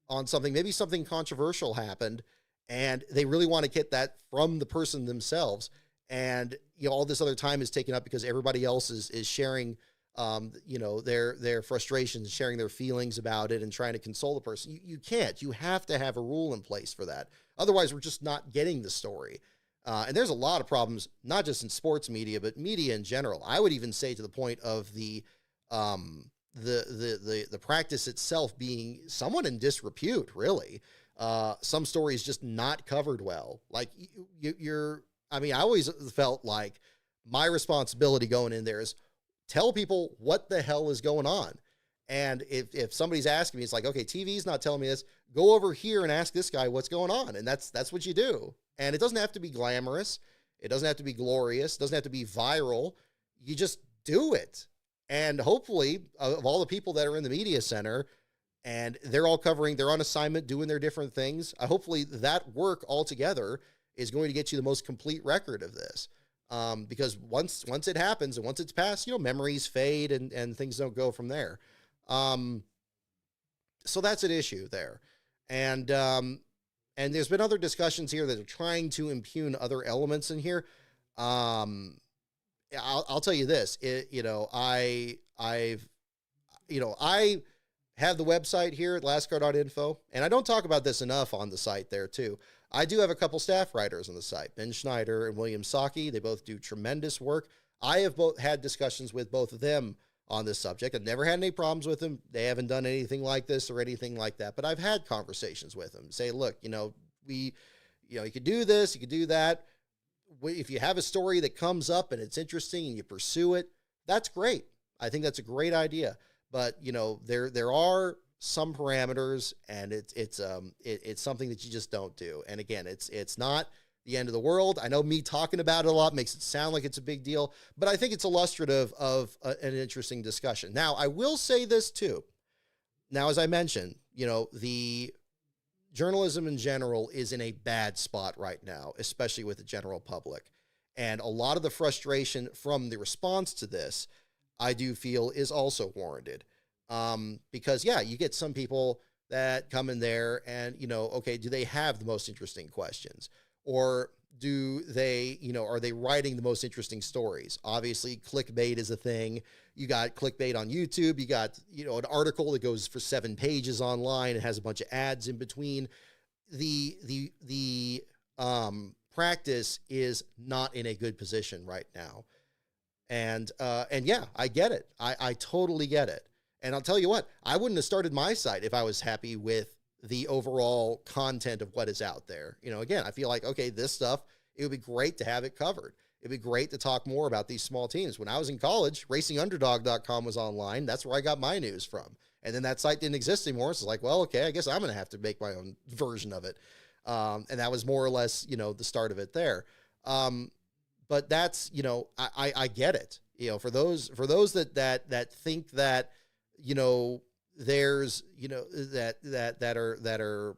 on something, maybe something controversial happened, and they really want to get that from the person themselves, and all this other time is taken up because everybody else is sharing their frustrations, sharing their feelings about it, and trying to console the person. You can't. You have to have a rule in place for that. Otherwise, we're just not getting the story. And there's a lot of problems, not just in sports media, but media in general. I would even say to the point of the practice itself being somewhat in disrepute, really. Some stories just not covered well. Like I always felt like my responsibility going in there is tell people what the hell is going on. And if somebody's asking me, it's like, okay, TV's not telling me this, go over here and ask this guy what's going on. And that's what you do. And it doesn't have to be glamorous. It doesn't have to be glorious. It doesn't have to be viral. You just do it. And hopefully, of all the people that are in the media center, and they're all they're on assignment, doing their different things, hopefully that work altogether is going to get you the most complete record of this. Because once it happens and once it's passed, memories fade and things don't go from there. So that's an issue there. And there's been other discussions here that are trying to impugn other elements in here. I'll tell you this, I have the website here at lastcard.info, and I don't talk about this enough on the site there too. I do have a couple staff writers on the site, Ben Schneider and William Saki. They both do tremendous work. I have both had discussions with both of them on this subject. I've never had any problems with them. They haven't done anything like this or anything like that, but I've had conversations with them. Say, look, you could do this, you could do that. If you have a story that comes up and it's interesting and you pursue it, that's great. I think that's a great idea. But, there are some parameters, and it's something that you just don't do. And again, it's not the end of the world. I know me talking about it a lot makes it sound like it's a big deal, but I think it's illustrative of an interesting discussion. Now, I will say this too. Now, as I mentioned, the journalism in general is in a bad spot right now, especially with the general public. And a lot of the frustration from the response to this, I do feel, is also warranted. Because you get some people that come in there and, okay, do they have the most interesting questions? Or do they, are they writing the most interesting stories? Obviously, clickbait is a thing. You got clickbait on YouTube. You got, an article that goes for 7 pages online and has a bunch of ads in between. The practice is not in a good position right now. And I get it. I totally get it. And I'll tell you what, I wouldn't have started my site if I was happy with the overall content of what is out there. Again, I feel like, okay, this stuff, it would be great to have it covered. It'd be great to talk more about these small teams. When I was in college, racingunderdog.com was online. That's where I got my news from. And then that site didn't exist anymore. So it's like, well, okay, I guess I'm going to have to make my own version of it. And that was more or less, the start of it there. But that's, I get it. For those that think that, there's, that are,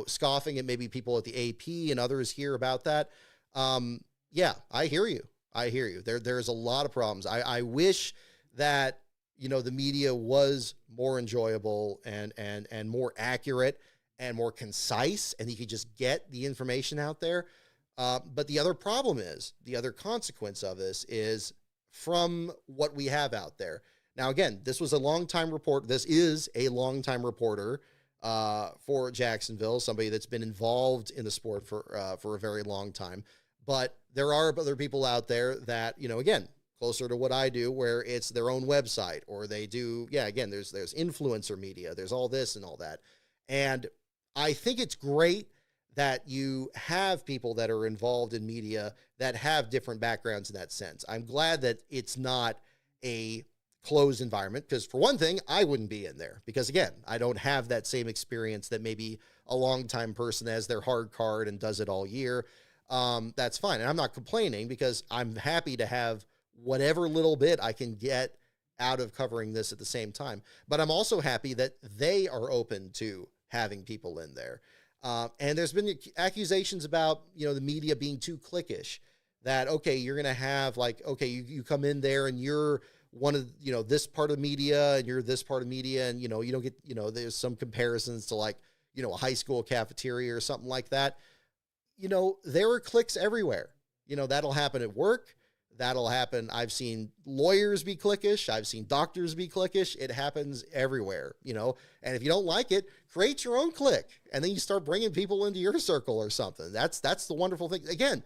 scoffing at maybe people at the AP and others here about that. I hear you. There's a lot of problems. I wish that, the media was more enjoyable and more accurate and more concise, and you could just get the information out there. But the other consequence of this is from what we have out there. Now, again, this is a longtime reporter for Jacksonville, somebody that's been involved in the sport for a very long time. But there are other people out there that, again, closer to what I do, where it's their own website, or they do, again, there's influencer media, there's all this and all that. And I think it's great that you have people that are involved in media that have different backgrounds in that sense. I'm glad that it's not a closed environment, because for one thing, I wouldn't be in there because, again, I don't have that same experience that maybe a longtime person has their hard card and does it all year. That's fine. And I'm not complaining, because I'm happy to have whatever little bit I can get out of covering this at the same time. But I'm also happy that they are open to having people in there. And there's been accusations about, the media being too cliquish, that, okay, you're going to have you come in there and you're one of, this part of media and you're this part of media, and, you don't get, there's some comparisons to a high school cafeteria or something like that. There are cliques everywhere. That'll happen at work. That'll happen. I've seen lawyers be cliquish. I've seen doctors be cliquish. It happens everywhere, and if you don't like it, create your own clique, and then you start bringing people into your circle or something. That's the wonderful thing. Again,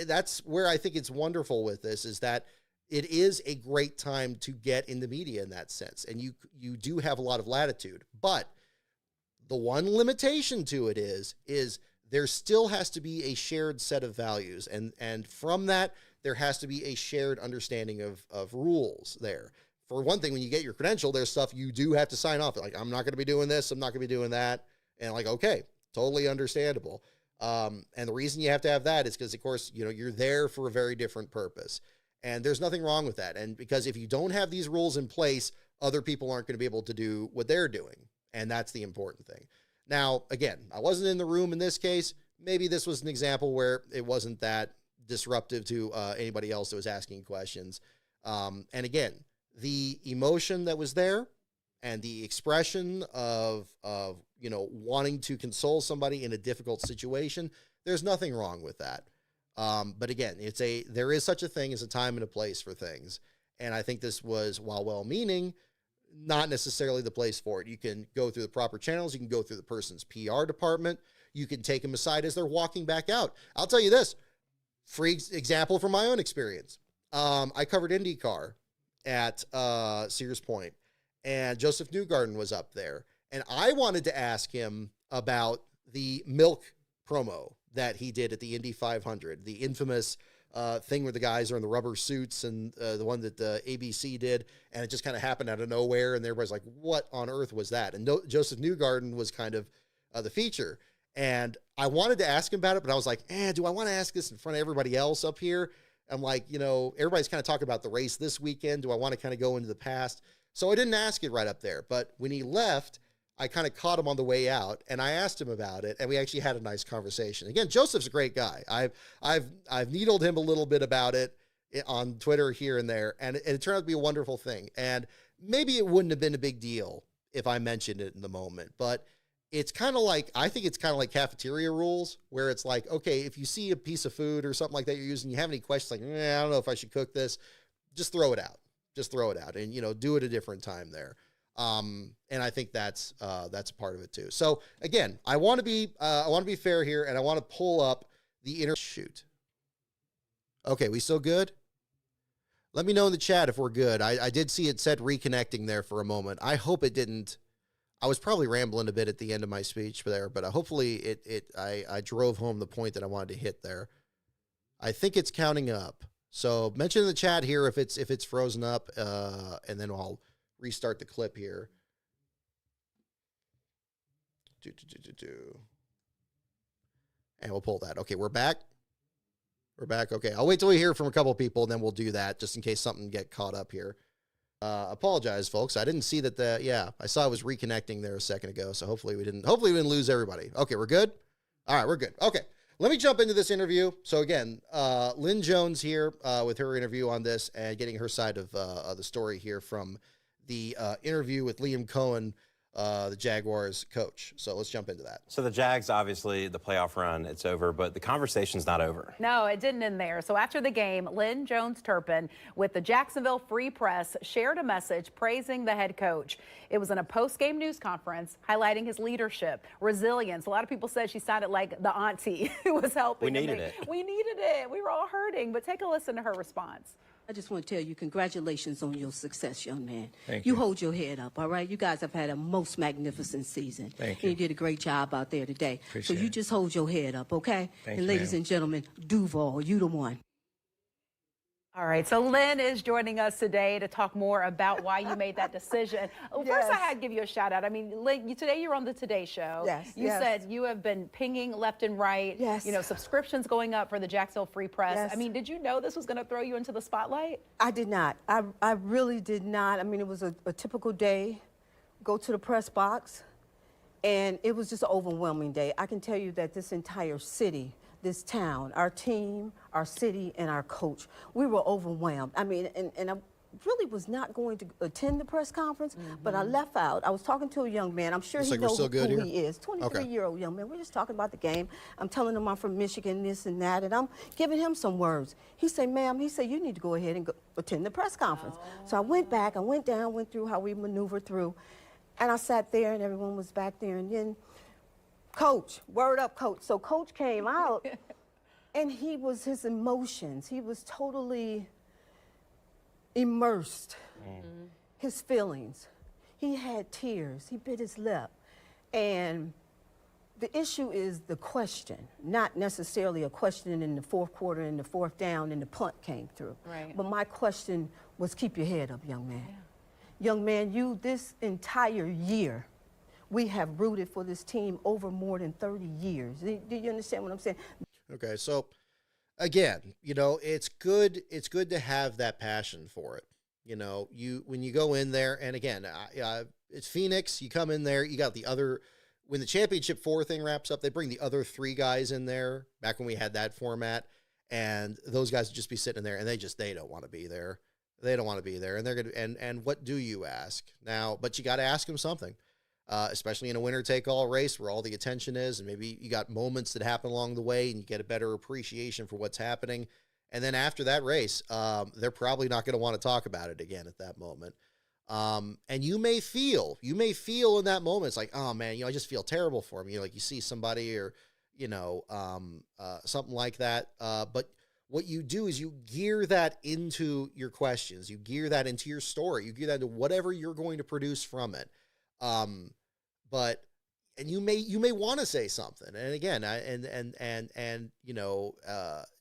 that's where I think it's wonderful with this, is that it is a great time to get in the media in that sense. And you do have a lot of latitude, but the one limitation to it is there still has to be a shared set of values. And from that, there has to be a shared understanding of rules there. For one thing, when you get your credential, there's stuff you do have to sign off. Like, I'm not going to be doing this. I'm not going to be doing that. And like, okay, totally understandable. And the reason you have to have that is because, of course, you're there for a very different purpose. And there's nothing wrong with that. And because if you don't have these rules in place, other people aren't going to be able to do what they're doing. And that's the important thing. Now, again, I wasn't in the room in this case. Maybe this was an example where it wasn't that disruptive to anybody else that was asking questions. And again, the emotion that was there and the expression of wanting to console somebody in a difficult situation, there's nothing wrong with that. But again, there is such a thing as a time and a place for things. And I think this was, while well-meaning, not necessarily the place for it. You can go through the proper channels. You can go through the person's PR department. You can take them aside as they're walking back out. I'll tell you this, free example from my own experience. I covered IndyCar at Sears Point, and Joseph Newgarden was up there. And I wanted to ask him about the milk promo that he did at the Indy 500, the infamous thing where the guys are in the rubber suits, and the one that the ABC did, and it just kind of happened out of nowhere, and everybody's like, what on earth was that? And Joseph Newgarden was kind of the feature. And I wanted to ask him about it, but I was like, do I want to ask this in front of everybody else up here? I'm like, everybody's kind of talking about the race this weekend. Do I want to kind of go into the past? So I didn't ask it right up there. But when he left, I kind of caught him on the way out, and I asked him about it, and we actually had a nice conversation. Again, Joseph's a great guy. I've needled him a little bit about it on Twitter here and there, and it turned out to be a wonderful thing. And maybe it wouldn't have been a big deal if I mentioned it in the moment, but it's kind of like, I think it's kind of like cafeteria rules, where it's like, okay, if you see a piece of food or something like that you're using, you have any questions like, I don't know if I should cook this, just throw it out. Just throw it out and, do it a different time there. And I think that's a part of it too. So again, I want to be fair here, and I want to pull up the shoot. Okay, we still good? Let me know in the chat if we're good. I did see it said reconnecting there for a moment. I hope it didn't. I was probably rambling a bit at the end of my speech there, but hopefully I drove home the point that I wanted to hit there. I think it's counting up. So mention in the chat here if it's frozen up, and then I'll restart the clip here. And we'll pull that. Okay, we're back. We're back. Okay, I'll wait till we hear from a couple people, and then we'll do that just in case something get caught up here. Apologize, folks. I didn't see that. I saw I was reconnecting there a second ago, so hopefully we didn't lose everybody. Okay, we're good? All right, we're good. Okay, let me jump into this interview. So again, Lynn Jones here with her interview on this and getting her side of the story here from the interview with Liam Cohen, the Jaguars coach. So let's jump into that. So the Jags, obviously, the playoff run, it's over, but the conversation's not over. No, it didn't end there. So after the game, Lynn Jones-Turpin with the Jacksonville Free Press shared a message praising the head coach. It was in a post-game news conference highlighting his leadership, resilience. A lot of people said she sounded like the auntie who was helping. We needed it. We needed it. We were all hurting. But take a listen to her response. I just want to tell you, congratulations on your success, young man. Thank you. You hold your head up, all right? You guys have had a most magnificent season. Thank you. you. You did a great job out there today. Appreciate so you it. just hold your head up, okay? Thanks, and ladies ma'am. and gentlemen, Duval, you the one. All right, so Lynn is joining us today to talk more about why you made that decision. First, I had to give you a shout out. I mean, Lynn, today you're on the Today Show. Yes, You yes. said you have been pinging left and right. Yes. Subscriptions going up for the Jacksonville Free Press. Yes. I mean, did you know this was going to throw you into the spotlight? I did not. I really did not. I mean, it was a typical day. Go to the press box, and it was just an overwhelming day. I can tell you that this entire city, this town, our team, our city, and our coach, we were overwhelmed. I mean, and I really was not going to attend the press conference, but I left out. I was talking to a young man. I'm sure Looks he like we're knows still good who here? he is. 23-year-old young man. We're just talking about the game. I'm telling him I'm from Michigan, this and that, and I'm giving him some words. He said, ma'am, he said, you need to go ahead and go attend the press conference. So I went back, I went down, went through how we maneuvered through, and I sat there, and everyone was back there, and then Coach, word up, Coach. So Coach came out, And his emotions, he was totally immersed. His feelings. He had tears. He bit his lip. And the issue is the question, not necessarily a question in the fourth quarter, in the fourth down, and the punt came through. Right. But my question was, keep your head up, young man. Yeah. Young man, this entire year, we have rooted for this team over more than 30 years. Do you understand what I'm saying? Okay, so again, it's good to have that passion for it. When you go in there, and again, it's Phoenix, you come in there, you got the other, when the championship 4 thing wraps up, they bring the other 3 guys in there, back when we had that format, and those guys would just be sitting there, and they don't want to be there. They don't want to be there, and they're going to, and what do you ask? Now, but you got to ask them something, especially in a winner-take-all race where all the attention is, and maybe you got moments that happen along the way, and you get a better appreciation for what's happening. And then after that race, they're probably not going to want to talk about it again at that moment. And you may feel in that moment, it's like, oh man, I just feel terrible for him. Like you see somebody or, something like that. But what you do is you gear that into your questions. You gear that into your story. You gear that into whatever you're going to produce from it. And you may want to say something, and again,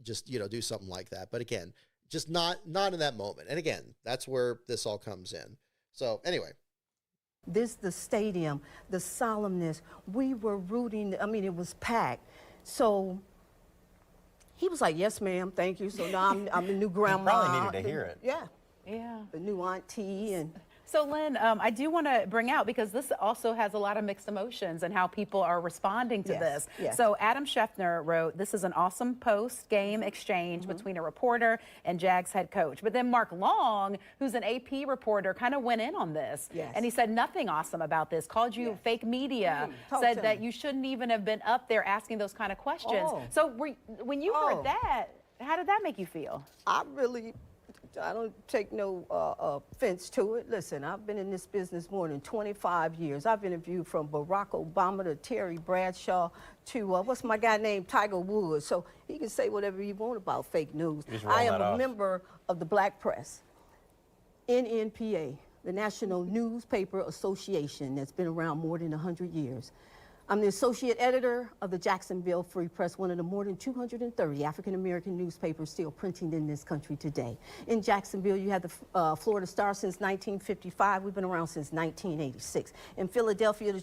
just do something like that. But again, just not in that moment. And again, that's where this all comes in. So anyway, the stadium, the solemnness. We were rooting. I mean, it was packed. So he was like, "Yes, ma'am, thank you." So now I'm the new grandma. You probably needed to hear it. Yeah. The new auntie and. So, Lynn, I do want to bring out, because this also has a lot of mixed emotions and how people are responding to this. Yes. So Adam Schefter wrote, "This is an awesome post-game exchange between a reporter and Jags head coach." But then Mark Long, who's an AP reporter, kind of went in on this. Yes. And he said nothing awesome about this, called you fake media, said that you shouldn't even have been up there asking those kind of questions. So when you heard that, how did that make you feel? I don't take no offense to it. Listen, I've been in this business more than 25 years. I've interviewed from Barack Obama to Terry Bradshaw to, what's my guy named Tiger Woods. So he can say whatever he wants about fake news. I am a member of the Black Press, NNPA, the National Newspaper Association, that's been around more than 100 years. I'm the associate editor of the Jacksonville Free Press, one of the more than 230 African-American newspapers still printing in this country today. In Jacksonville, you have the Florida Star since 1955. We've been around since 1986. In Philadelphia, the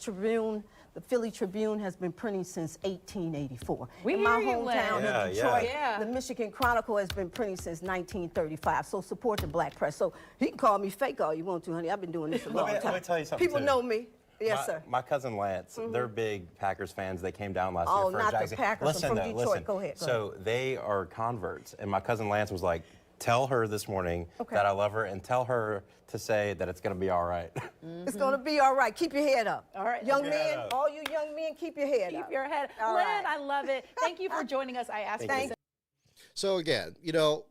Philly Tribune has been printing since 1884. In my hometown of Detroit, the Michigan Chronicle has been printing since 1935. So support the Black Press. So you can call me fake all you want to, honey. I've been doing this a long time. Let me tell you something. People know me. Yes, sir. My cousin Lance, they're big Packers fans. They came down last year for not Jags. the Packers. I'm from Detroit. Go ahead. So they are converts, and my cousin Lance was like, "Tell her this morning that I love her, and tell her to say that it's going to be all right." It's going to be all right. Keep your head up. All right. Young men, all you young men, keep your head up. Keep your head. All Lynn, right. I love it. Thank you for joining us. I asked you. So again,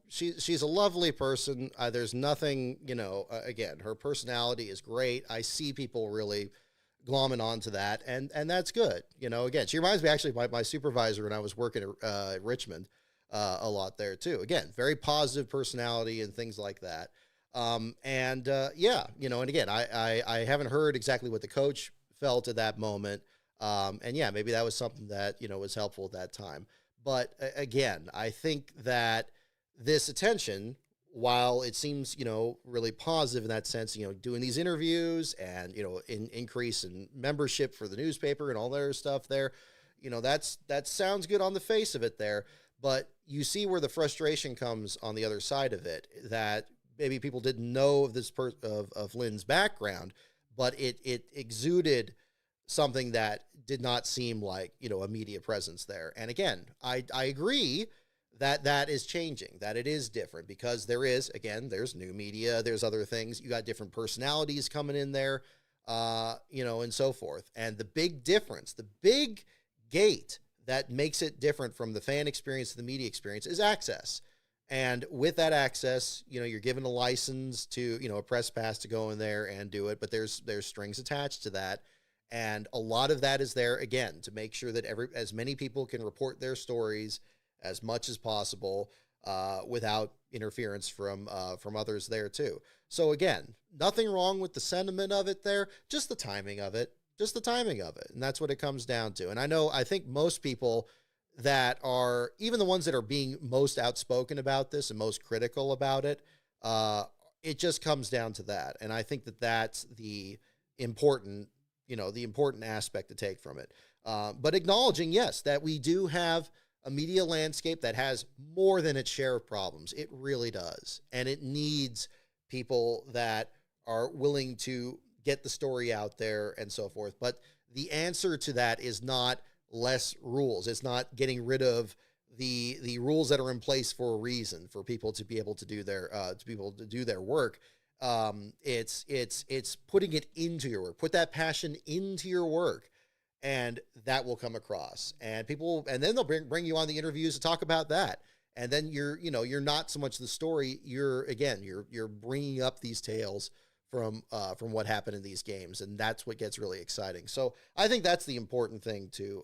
she's a lovely person. There's nothing, again, her personality is great. I see people really glomming onto that, and that's good. Again, she reminds me actually of my supervisor when I was working at Richmond a lot there too. Again, very positive personality and things like that. And again, I haven't heard exactly what the coach felt at that moment. And yeah, maybe that was something that, was helpful at that time. But again, I think that this attention, while it seems, really positive in that sense, doing these interviews and, increase in membership for the newspaper and all that other stuff there, that sounds good on the face of it there. But you see where the frustration comes on the other side of it, that maybe people didn't know of this of Lynn's background, but it exuded something that did not seem like, a media presence there. And again, I agree that is changing, that it is different, because there's new media, there's other things, you got different personalities coming in there, and so forth. And the big difference, the big gate that makes it different from the fan experience to the media experience is access. And with that access, you're given a license to, a press pass to go in there and do it, but there's strings attached to that. And a lot of that is there, again, to make sure that as many people can report their stories as much as possible without interference from others there too. So again, nothing wrong with the sentiment of it there, just the timing of it, and that's what it comes down to. And I think most people that are, even the ones that are being most outspoken about this and most critical about it, it just comes down to that. And I think that that's the important aspect to take from it. But acknowledging, yes, that we do have a media landscape that has more than its share of problems. It really does. And it needs people that are willing to get the story out there and so forth. But the answer to that is not less rules. It's not getting rid of the rules that are in place for a reason, for people to be able to do their work. It's putting it into your work. Put that passion into your work, and that will come across. And then they'll bring you on the interviews to talk about that. And then you're not so much the story. You're bringing up these tales from what happened in these games, and that's what gets really exciting. So I think that's the important thing to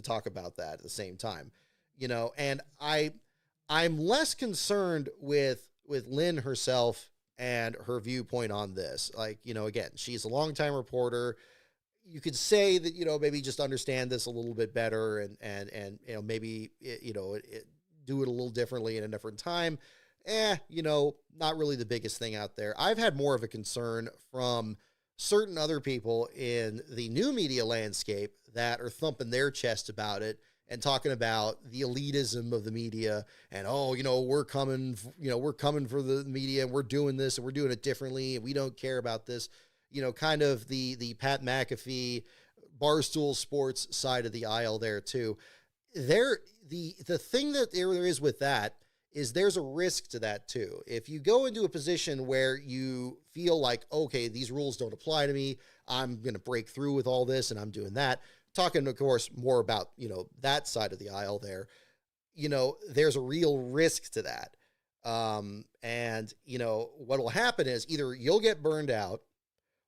talk about that at the same time, And I'm less concerned with Lynn herself and her viewpoint on this. Like, again, she's a longtime reporter. You could say that, maybe just understand this a little bit better and maybe, do it a little differently in a different time. Not really the biggest thing out there. I've had more of a concern from certain other people in the new media landscape that are thumping their chest about it and talking about the elitism of the media and, we're coming for the media and we're doing this and we're doing it differently and we don't care about this. Kind of the Pat McAfee, Barstool Sports side of the aisle there too. The thing that there is with that is there's a risk to that too. If you go into a position where you feel like, okay, these rules don't apply to me, I'm going to break through with all this and I'm doing that. Talking, of course, more about, that side of the aisle there, there's a real risk to that. And what will happen is either you'll get burned out,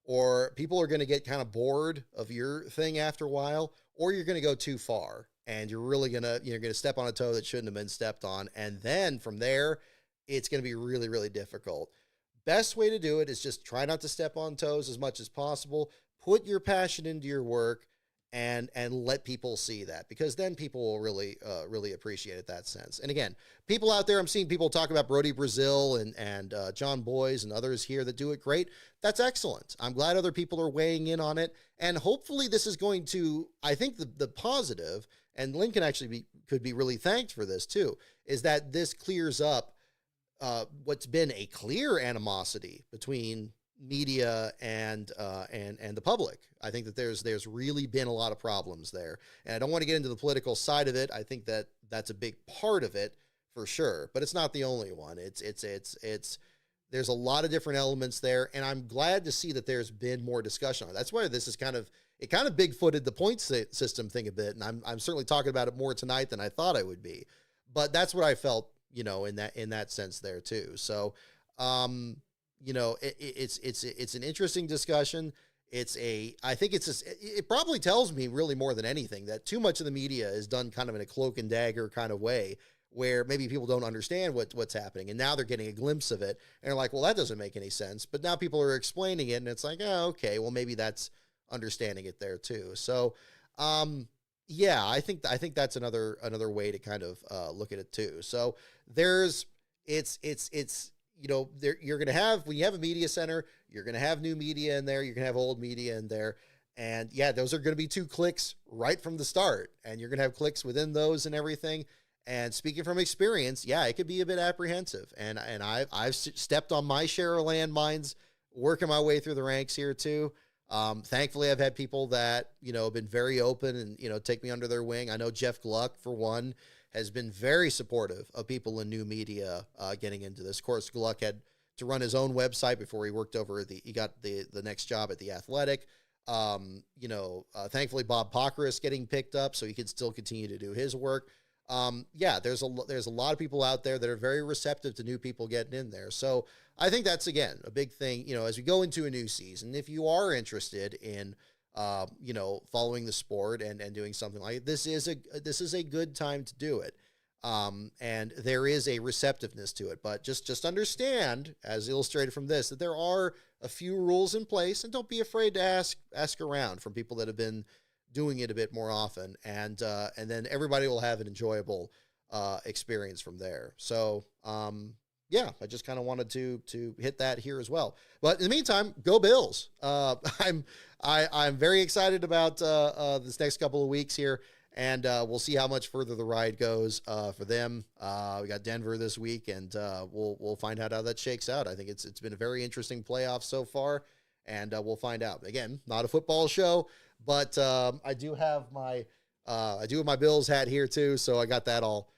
or people are going to get kind of bored of your thing after a while, or you're going to go too far and you're really going to step on a toe that shouldn't have been stepped on. And then from there, it's going to be really, really difficult. Best way to do it is just try not to step on toes as much as possible. Put your passion into your work and let people see that, because then people will really appreciate it that sense. And again, people out there, I'm seeing people talk about Brody Brazil and John Boys and others here that do it great. That's excellent. I'm glad other people are weighing in on it. And hopefully this is going to, I think the positive, and Lynn could be really thanked for this too, is that this clears up what's been a clear animosity between media and the public. I think that there's really been a lot of problems there, and I don't want to get into the political side of it. I think that that's a big part of it for sure, but it's not the only one. It's there's a lot of different elements there, and I'm glad to see that there's been more discussion on it. That's why this is kind of big-footed the point system thing a bit, and I'm certainly talking about it more tonight than I thought I would be, but that's what I felt, in that sense there too. So, it's an interesting discussion. It probably tells me really more than anything that too much of the media is done kind of in a cloak and dagger kind of way, where maybe people don't understand what's happening, and now they're getting a glimpse of it and they're like, well, that doesn't make any sense. But now people are explaining it and it's like, oh, okay, well, maybe that's understanding it there too. So, I think that's another way to kind of look at it too. So you're going to have, when you have a media center, you're going to have new media in there, you're going to have old media in there. And yeah, those are going to be two cliques right from the start, and you're going to have cliques within those and everything. And speaking from experience, yeah, it could be a bit apprehensive. And I've stepped on my share of landmines, working my way through the ranks here too. Thankfully, I've had people that, have been very open and, take me under their wing. I know Jeff Gluck, for one, has been very supportive of people in new media getting into this. Of course, Gluck had to run his own website before he worked over he got the next job at The Athletic. Thankfully, Bob Pockrass getting picked up so he can still continue to do his work. There's a lot of people out there that are very receptive to new people getting in there. So I think that's, again, a big thing, as we go into a new season. If you are interested in following the sport and doing something like it. This is a good time to do it. And there is a receptiveness to it, but just understand, as illustrated from this, that there are a few rules in place, and don't be afraid to ask around from people that have been doing it a bit more often, and then everybody will have an enjoyable experience from there. So, I just kind of wanted to hit that here as well. But in the meantime, go Bills. I'm very excited about this next couple of weeks here, and we'll see how much further the ride goes for them. We got Denver this week, and we'll find out how that shakes out. I think it's been a very interesting playoff so far, and we'll find out. Again, not a football show, but I do have my Bills hat here too, so I got that all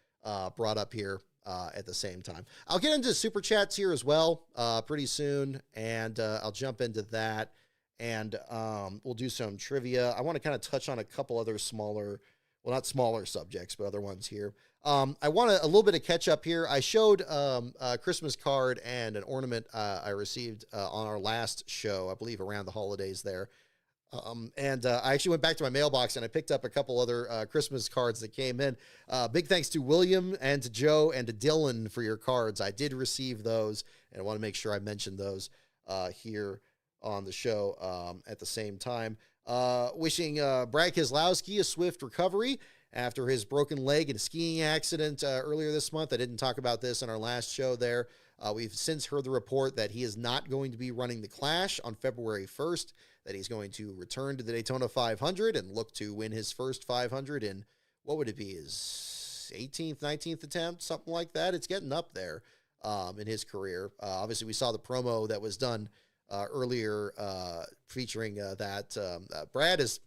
brought up here at the same time. I'll get into super chats here as well pretty soon, and I'll jump into that, and we'll do some trivia. I want to kind of touch on a couple other not smaller subjects, but other ones here. I want a little bit of catch up here. I showed a Christmas card and an ornament I received on our last show, I believe around the holidays there. And I actually went back to my mailbox and I picked up a couple other Christmas cards that came in. Big thanks to William and to Joe and to Dylan for your cards. I did receive those, and I want to make sure I mention those here on the show at the same time. Wishing Brad Keselowski a swift recovery after his broken leg in a skiing accident earlier this month. I didn't talk about this in our last show there. We've since heard the report that he is not going to be running the Clash on February 1st, that he's going to return to the Daytona 500 and look to win his first 500 in, what would it be, his 18th, 19th attempt, something like that. It's getting up there in his career. Obviously, we saw the promo that was done earlier featuring that. Brad is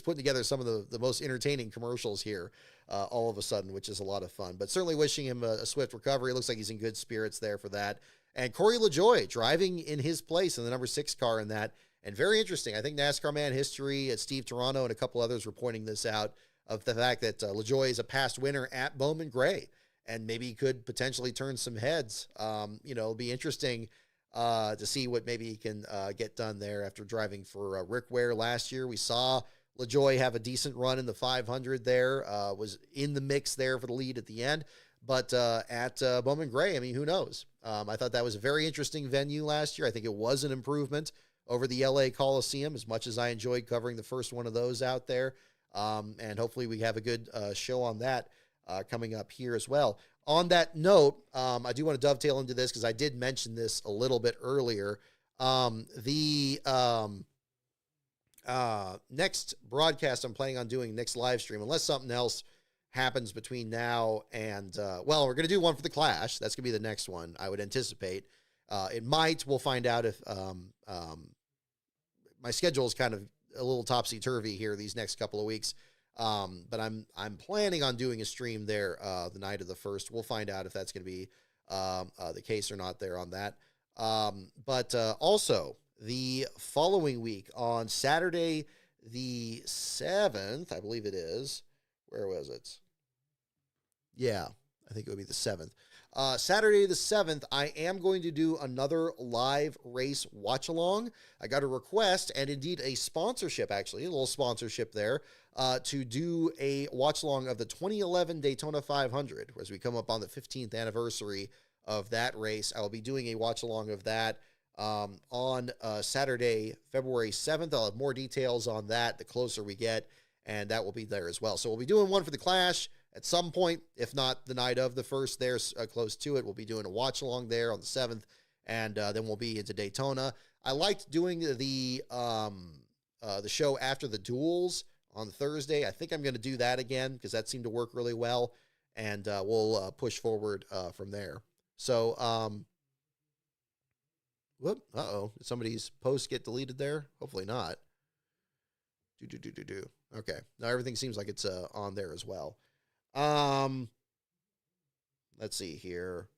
putting together some of the most entertaining commercials here all of a sudden, which is a lot of fun. But certainly wishing him a swift recovery. It looks like he's in good spirits there for that. And Corey LaJoie driving in his place in the number 6 car in that. And very interesting. I think NASCAR Man History, Steve Toronto, and a couple others were pointing this out, of the fact that LaJoie is a past winner at Bowman Gray, and maybe could potentially turn some heads. It'll be interesting to see what maybe he can get done there after driving for Rick Ware last year. We saw LaJoie have a decent run in the 500 there, was in the mix there for the lead at the end. But at Bowman Gray, I mean, who knows? I thought that was a very interesting venue last year. I think it was an improvement over the LA Coliseum, as much as I enjoyed covering the first one of those out there. And hopefully we have a good show on that coming up here as well. On that note, I do want to dovetail into this because I did mention this a little bit earlier. The next broadcast I'm planning on doing, next live stream, unless something else happens between now and, we're going to do one for the Clash. That's going to be the next one, I would anticipate. It might. We'll find out if my schedule is kind of a little topsy-turvy here these next couple of weeks. But I'm planning on doing a stream there the night of the 1st. We'll find out if that's going to be the case or not there on that. But also, the following week, on Saturday the 7th, I believe it is. Where was it? Yeah, I think it would be the 7th. Saturday the 7th, I am going to do another live race watch-along. I got a request, and indeed a sponsorship, actually, a little sponsorship there, to do a watch-along of the 2011 Daytona 500. As we come up on the 15th anniversary of that race, I will be doing a watch-along of that on Saturday, February 7th. I'll have more details on that the closer we get, and that will be there as well. So we'll be doing one for the Clash at some point, if not the night of the 1st there, close to it. We'll be doing a watch-along there on the 7th, and then we'll be into Daytona. I liked doing the show after the duels on Thursday. I think I'm going to do that again because that seemed to work really well, and we'll push forward from there. So, whoop, did somebody's post get deleted there? Hopefully not. Okay, now everything seems like it's on there as well. Let's see here.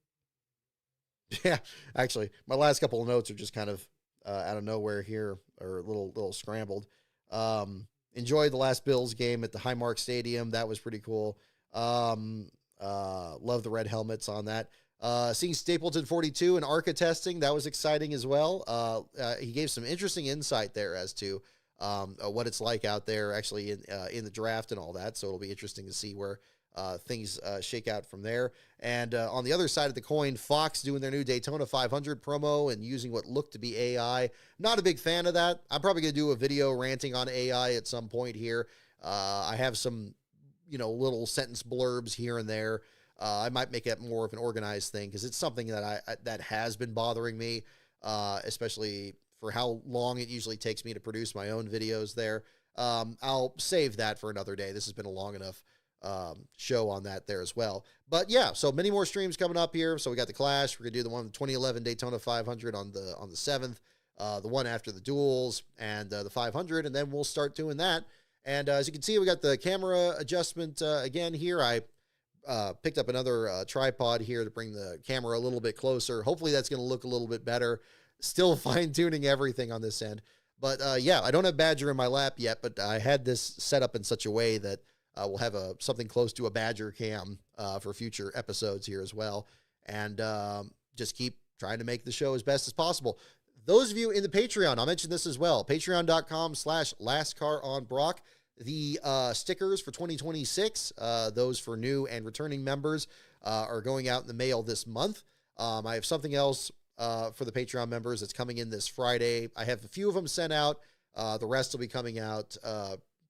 Yeah, actually, my last couple of notes are just kind of out of nowhere here, or a little scrambled. Enjoyed the last Bills game at the Highmark Stadium. That was pretty cool. Love the red helmets on that. Seeing Stapleton 42 and ARCA testing, that was exciting as well. He gave some interesting insight there as to what it's like out there actually in the draft and all that. So it'll be interesting to see where things shake out from there. And on the other side of the coin, Fox doing their new Daytona 500 promo and using what looked to be AI. Not a big fan of that. I'm probably going to do a video ranting on AI at some point here. I have some, little sentence blurbs here and there. I might make it more of an organized thing because it's something that has been bothering me, especially for how long it usually takes me to produce my own videos there. I'll save that for another day. This has been a long enough show on that there as well. But yeah, so many more streams coming up here. So we got the Clash. We're gonna do the one 2011 Daytona 500 on the 7th, the one after the duels, and the 500, and then we'll start doing that. And as you can see, we got the camera adjustment again here. I picked up another tripod here to bring the camera a little bit closer. Hopefully that's going to look a little bit better. Still fine-tuning everything on this end. But yeah, I don't have Badger in my lap yet, but I had this set up in such a way that we'll have something close to a Badger cam for future episodes here as well. And just keep trying to make the show as best as possible. Those of you in the Patreon, I'll mention this as well, patreon.com/lastcaronbrock. The stickers for 2026, those for new and returning members, are going out in the mail this month. I have something else for the Patreon members that's coming in this Friday. I have a few of them sent out. The rest will be coming out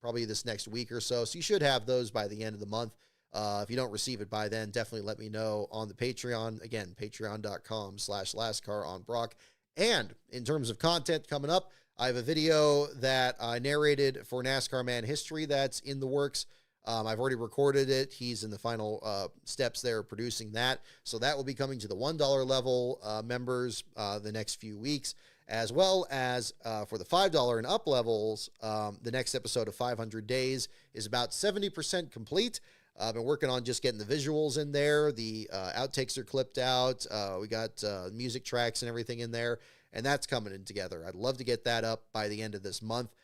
probably this next week or so. So you should have those by the end of the month. If you don't receive it by then, definitely let me know on the Patreon. Again, patreon.com/lastcaronbrock. And in terms of content coming up, I have a video that I narrated for NASCAR Man History that's in the works. I've already recorded it. He's in the final steps there producing that. So that will be coming to the $1 level members the next few weeks, as well as for the $5 and up levels. The next episode of 500 Days is about 70% complete. I've been working on just getting the visuals in there. The outtakes are clipped out. We got music tracks and everything in there, and that's coming in together. I'd love to get that up by the end of this month.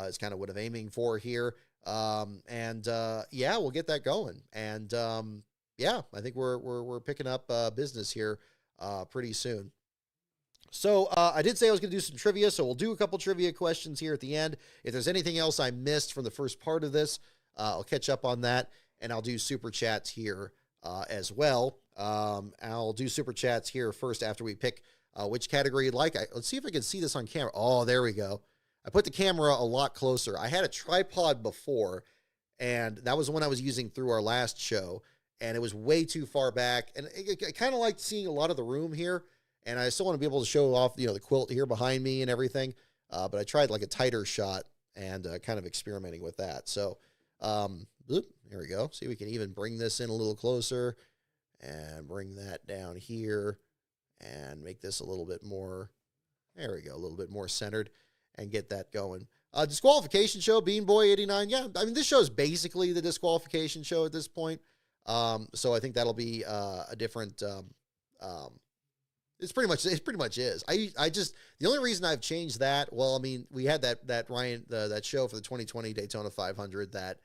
Is kind of what I'm aiming for here. Yeah, we'll get that going. And yeah, I think we're picking up business here pretty soon. So I did say I was going to do some trivia, so we'll do a couple trivia questions here at the end. If there's anything else I missed from the first part of this, I'll catch up on that. And I'll do super chats here as well. I'll do super chats here first after we pick which category you'd like. Let's see if I can see this on camera. Oh, there we go. I put the camera a lot closer. I had a tripod before, and that was the one I was using through our last show, and it was way too far back. And I kind of liked seeing a lot of the room here, and I still want to be able to show off, the quilt here behind me and everything. But I tried like a tighter shot and kind of experimenting with that. So, bloop, there we go. See, we can even bring this in a little closer and bring that down here and make this a little bit more, there we go, a little bit more centered and get that going. Disqualification show, Bean Boy 89. Yeah, I mean, this show is basically the disqualification show at this point. So I think that'll be a different, it pretty much is. I just, the only reason I've changed that, well, I mean, we had that Ryan, that show for the 2020 Daytona 500 that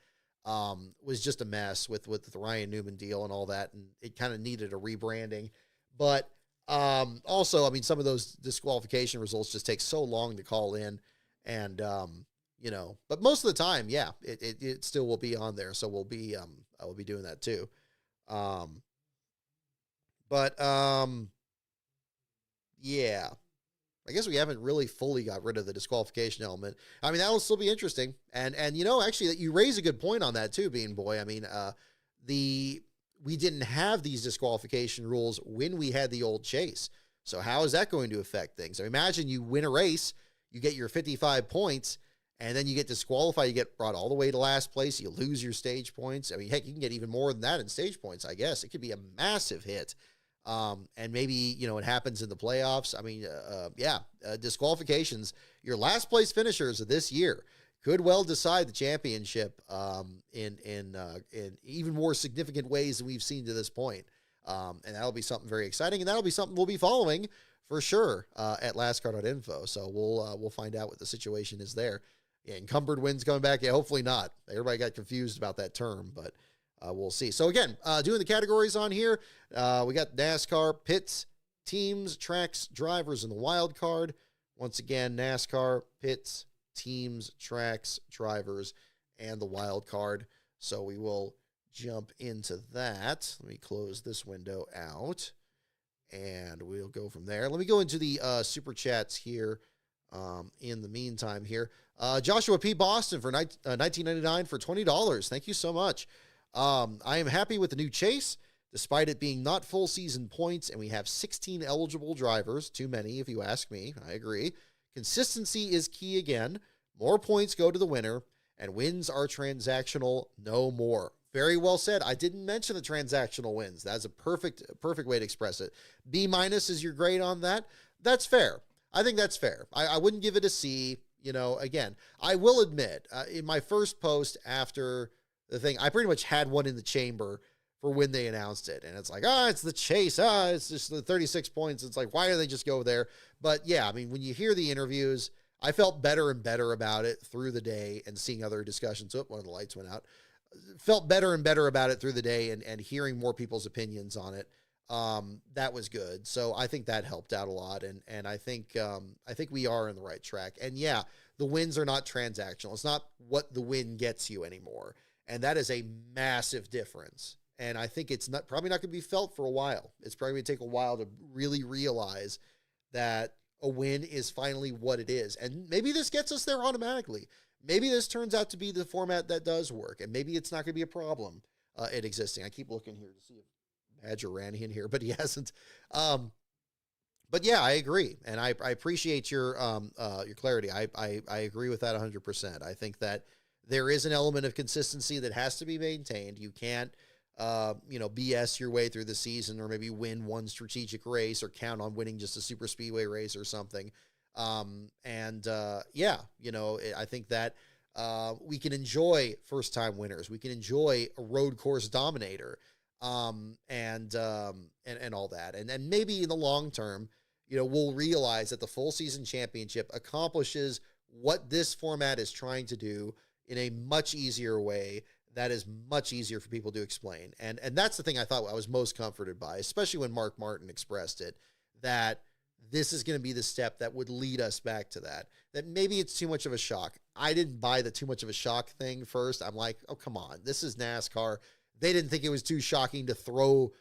was just a mess with the Ryan Newman deal and all that, and it kind of needed a rebranding. But also, I mean, some of those disqualification results just take so long to call in, and but most of the time, yeah, it still will be on there, so I will be doing that too. Yeah, I guess we haven't really fully got rid of the disqualification element. I mean, that'll still be interesting. And actually, you raise a good point on that too, Bean Boy. I mean, we didn't have these disqualification rules when we had the old chase. So how is that going to affect things? I mean, imagine you win a race, you get your 55 points, and then you get disqualified. You get brought all the way to last place. You lose your stage points. I mean, heck, you can get even more than that in stage points, I guess. It could be a massive hit. And maybe, it happens in the playoffs. I mean, disqualifications, your last place finishers of this year could well decide the championship, in even more significant ways than we've seen to this point. And that'll be something very exciting, and that'll be something we'll be following for sure, at lastcar.info. So we'll find out what the situation is there. Yeah, encumbered wins coming back. Yeah, hopefully not. Everybody got confused about that term, but we'll see. So again, doing the categories on here, we got NASCAR, pits, teams, tracks, drivers, and the wild card. Once again, NASCAR, pits, teams, tracks, drivers, and the wild card. So we will jump into that. Let me close this window out, and we'll go from there. Let me go into the super chats here in the meantime here. Joshua P. Boston for $19.99 for $20. Thank you so much. I am happy with the new Chase, despite it being not full season points, and we have 16 eligible drivers. Too many, if you ask me. I agree. Consistency is key again. More points go to the winner, and wins are transactional no more. Very well said. I didn't mention the transactional wins. That's a perfect way to express it. B- is your grade on that. That's fair. I think that's fair. I wouldn't give it a C. You know, again, I will admit, in my first post after the thing, I pretty much had one in the chamber for when they announced it. And it's like, it's the Chase. It's just the 36 points. It's like, why do they just go there? But yeah, I mean, when you hear the interviews, I felt better and better about it through the day and seeing other discussions. Oh, one of the lights went out. Felt better and better about it through the day and hearing more people's opinions on it. That was good. So I think that helped out a lot. And I think we are in the right track. And yeah, the wins are not transactional. It's not what the win gets you anymore. And that is a massive difference. And I think it's probably not going to be felt for a while. It's probably going to take a while to really realize that a win is finally what it is. And maybe this gets us there automatically. Maybe this turns out to be the format that does work. And maybe it's not going to be a problem it existing. I keep looking here to see if Badger ran in here, but he hasn't. But yeah, I agree. And I appreciate your clarity. I agree with that 100%. I think that there is an element of consistency that has to be maintained. You can't, BS your way through the season or maybe win one strategic race or count on winning just a super speedway race or something. I think that we can enjoy first time winners. We can enjoy a road course dominator, and all that. And maybe in the long term, we'll realize that the full season championship accomplishes what this format is trying to do in a much easier way that is much easier for people to explain. And that's the thing I thought I was most comforted by, especially when Mark Martin expressed it, that this is going to be the step that would lead us back to that maybe it's too much of a shock. I didn't buy the too much of a shock thing first. I'm like, oh, come on. This is NASCAR. They didn't think it was too shocking to throw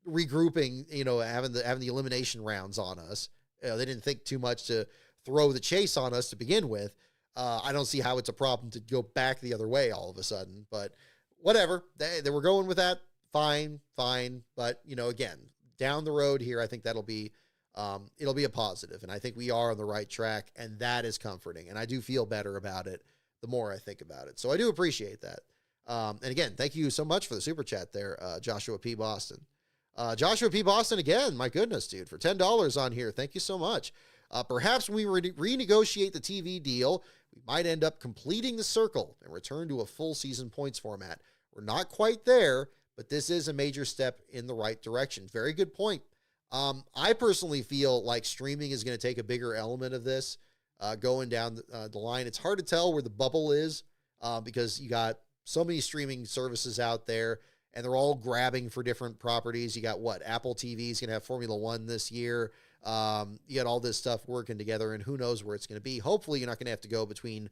regrouping, having the elimination rounds on us. They didn't think too much to throw the Chase on us to begin with. I don't see how it's a problem to go back the other way all of a sudden, but whatever. They were going with that. Fine. But, again, down the road here, I think that'll be, it'll be a positive. And I think we are on the right track, and that is comforting. And I do feel better about it the more I think about it. So I do appreciate that. And again, thank you so much for the super chat there, Joshua P. Boston. Joshua P. Boston again, my goodness, dude, for $10 on here. Thank you so much. Perhaps we renegotiate the TV deal. We might end up completing the circle and return to a full season points format. We're not quite there, but this is a major step in the right direction. Very good point. I personally feel like streaming is going to take a bigger element of this going down the line. It's hard to tell where the bubble is because you got so many streaming services out there, and they're all grabbing for different properties. You got Apple TV is going to have Formula One this year. You got all this stuff working together, and who knows where it's going to be. Hopefully you're not going to have to go between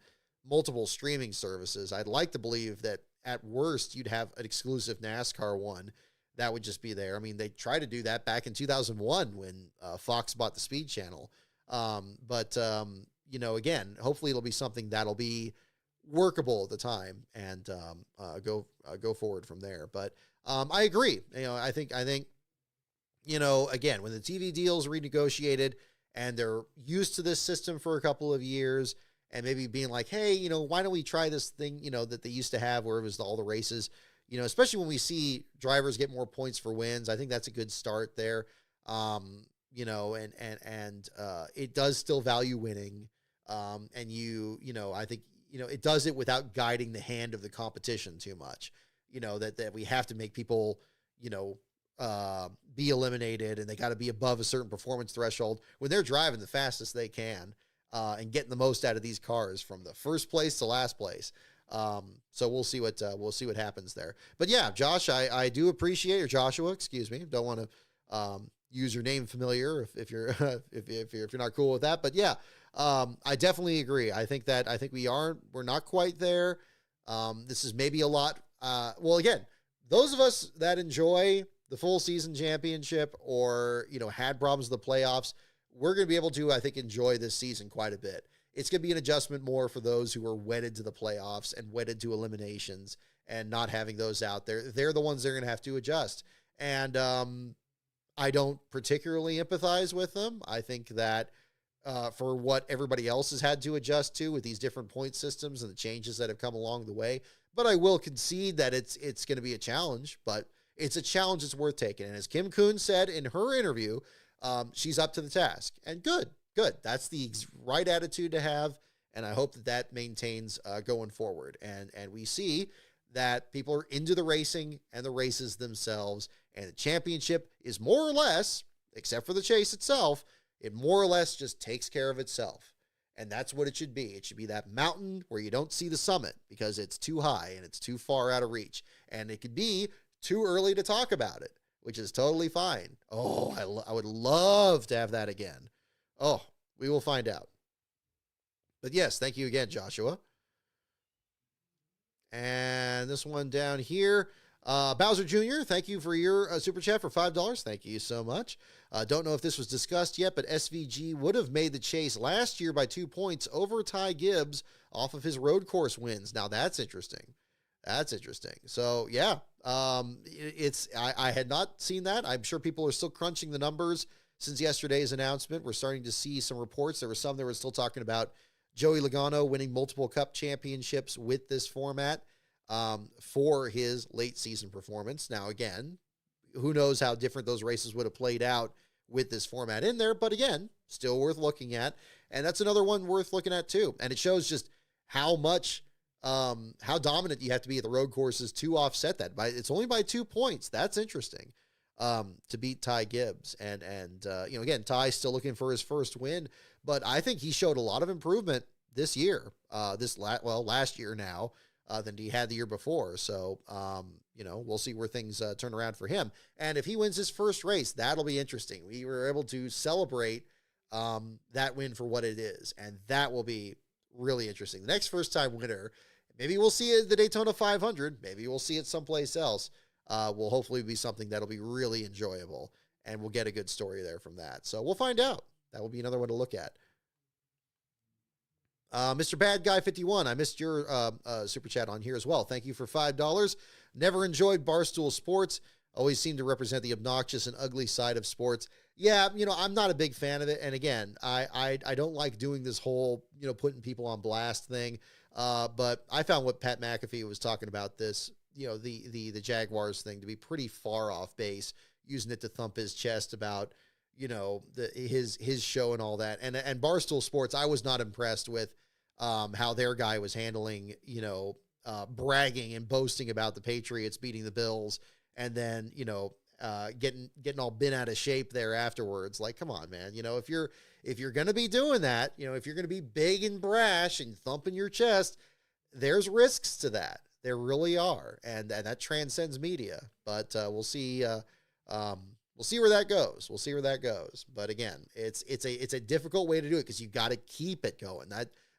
multiple streaming services. I'd like to believe that at worst you'd have an exclusive NASCAR one that would just be there. I mean, they tried to do that back in 2001 when Fox bought the Speed Channel. Again, hopefully it'll be something that'll be workable at the time and go forward from there. But I agree. I think again, when the TV deal's renegotiated and they're used to this system for a couple of years and maybe being like, hey, why don't we try this thing, that they used to have where it was all the races, especially when we see drivers get more points for wins. I think that's a good start there. It does still value winning. I think, it does it without guiding the hand of the competition too much, that we have to make people, be eliminated and they got to be above a certain performance threshold when they're driving the fastest they can and getting the most out of these cars from the first place to last place. So we'll see what happens there. But yeah, Josh, I do appreciate, or Joshua, excuse me. Don't want to use your name familiar if you're if you're not cool with that. But yeah, I definitely agree. I think we're not quite there. This is maybe a lot. Well, again, those of us that enjoy the full season championship or, had problems with the playoffs, we're going to be able to, I think, enjoy this season quite a bit. It's going to be an adjustment more for those who are wedded to the playoffs and wedded to eliminations and not having those out there. They're the ones that are going to have to adjust. And I don't particularly empathize with them. I think that for what everybody else has had to adjust to with these different point systems and the changes that have come along the way. But I will concede that it's going to be a challenge, but it's a challenge that's worth taking. And as Kim Coon said in her interview, she's up to the task. And good. That's the right attitude to have, and I hope that maintains going forward. And we see that people are into the racing and the races themselves, and the championship is more or less, except for the chase itself, it more or less just takes care of itself. And that's what it should be. It should be that mountain where you don't see the summit because it's too high and it's too far out of reach. And it could be too early to talk about it, which is totally fine. Oh, I would love to have that again. Oh, we will find out. But yes, thank you again, Joshua. And this one down here, Bowser Jr., thank you for your super chat for $5. Thank you so much. Don't know if this was discussed yet, but SVG would have made the chase last year by 2 points over Ty Gibbs off of his road course wins. Now that's interesting. So yeah, I had not seen that. I'm sure people are still crunching the numbers since yesterday's announcement. We're starting to see some reports. There were some that were still talking about Joey Logano winning multiple cup championships with this format for his late season performance. Now, again, who knows how different those races would have played out with this format in there, but again, still worth looking at. And that's another one worth looking at too. And it shows just how much, how dominant you have to be at the road courses to offset that. It's only by 2 points. That's interesting. To beat Ty Gibbs. And again, Ty's still looking for his first win, but I think he showed a lot of improvement this year, last year now, than he had the year before. So, we'll see where things turn around for him. And if he wins his first race, that'll be interesting. We were able to celebrate that win for what it is, and that will be really interesting. The next first time winner, maybe we'll see it at the Daytona 500. Maybe we'll see it someplace else. Will hopefully be something that'll be really enjoyable, and we'll get a good story there from that. So we'll find out. That will be another one to look at. Mr. Bad Guy 51, I missed your super chat on here as well. Thank you for $5. Never enjoyed Barstool Sports. Always seem to represent the obnoxious and ugly side of sports. Yeah, I'm not a big fan of it. And again, I don't like doing this whole, putting people on blast thing. But I found what Pat McAfee was talking about this, the Jaguars thing to be pretty far off base, using it to thump his chest about, his show and all that. And Barstool Sports, I was not impressed with how their guy was handling, bragging and boasting about the Patriots beating the Bills, and then, getting all bent out of shape there afterwards. Like, come on, man. If you're going to be doing that, if you're going to be big and brash and thumping your chest, there's risks to that. There really are, and that transcends media. But we'll see. We'll see where that goes. But again, it's a difficult way to do it because you got to keep it going.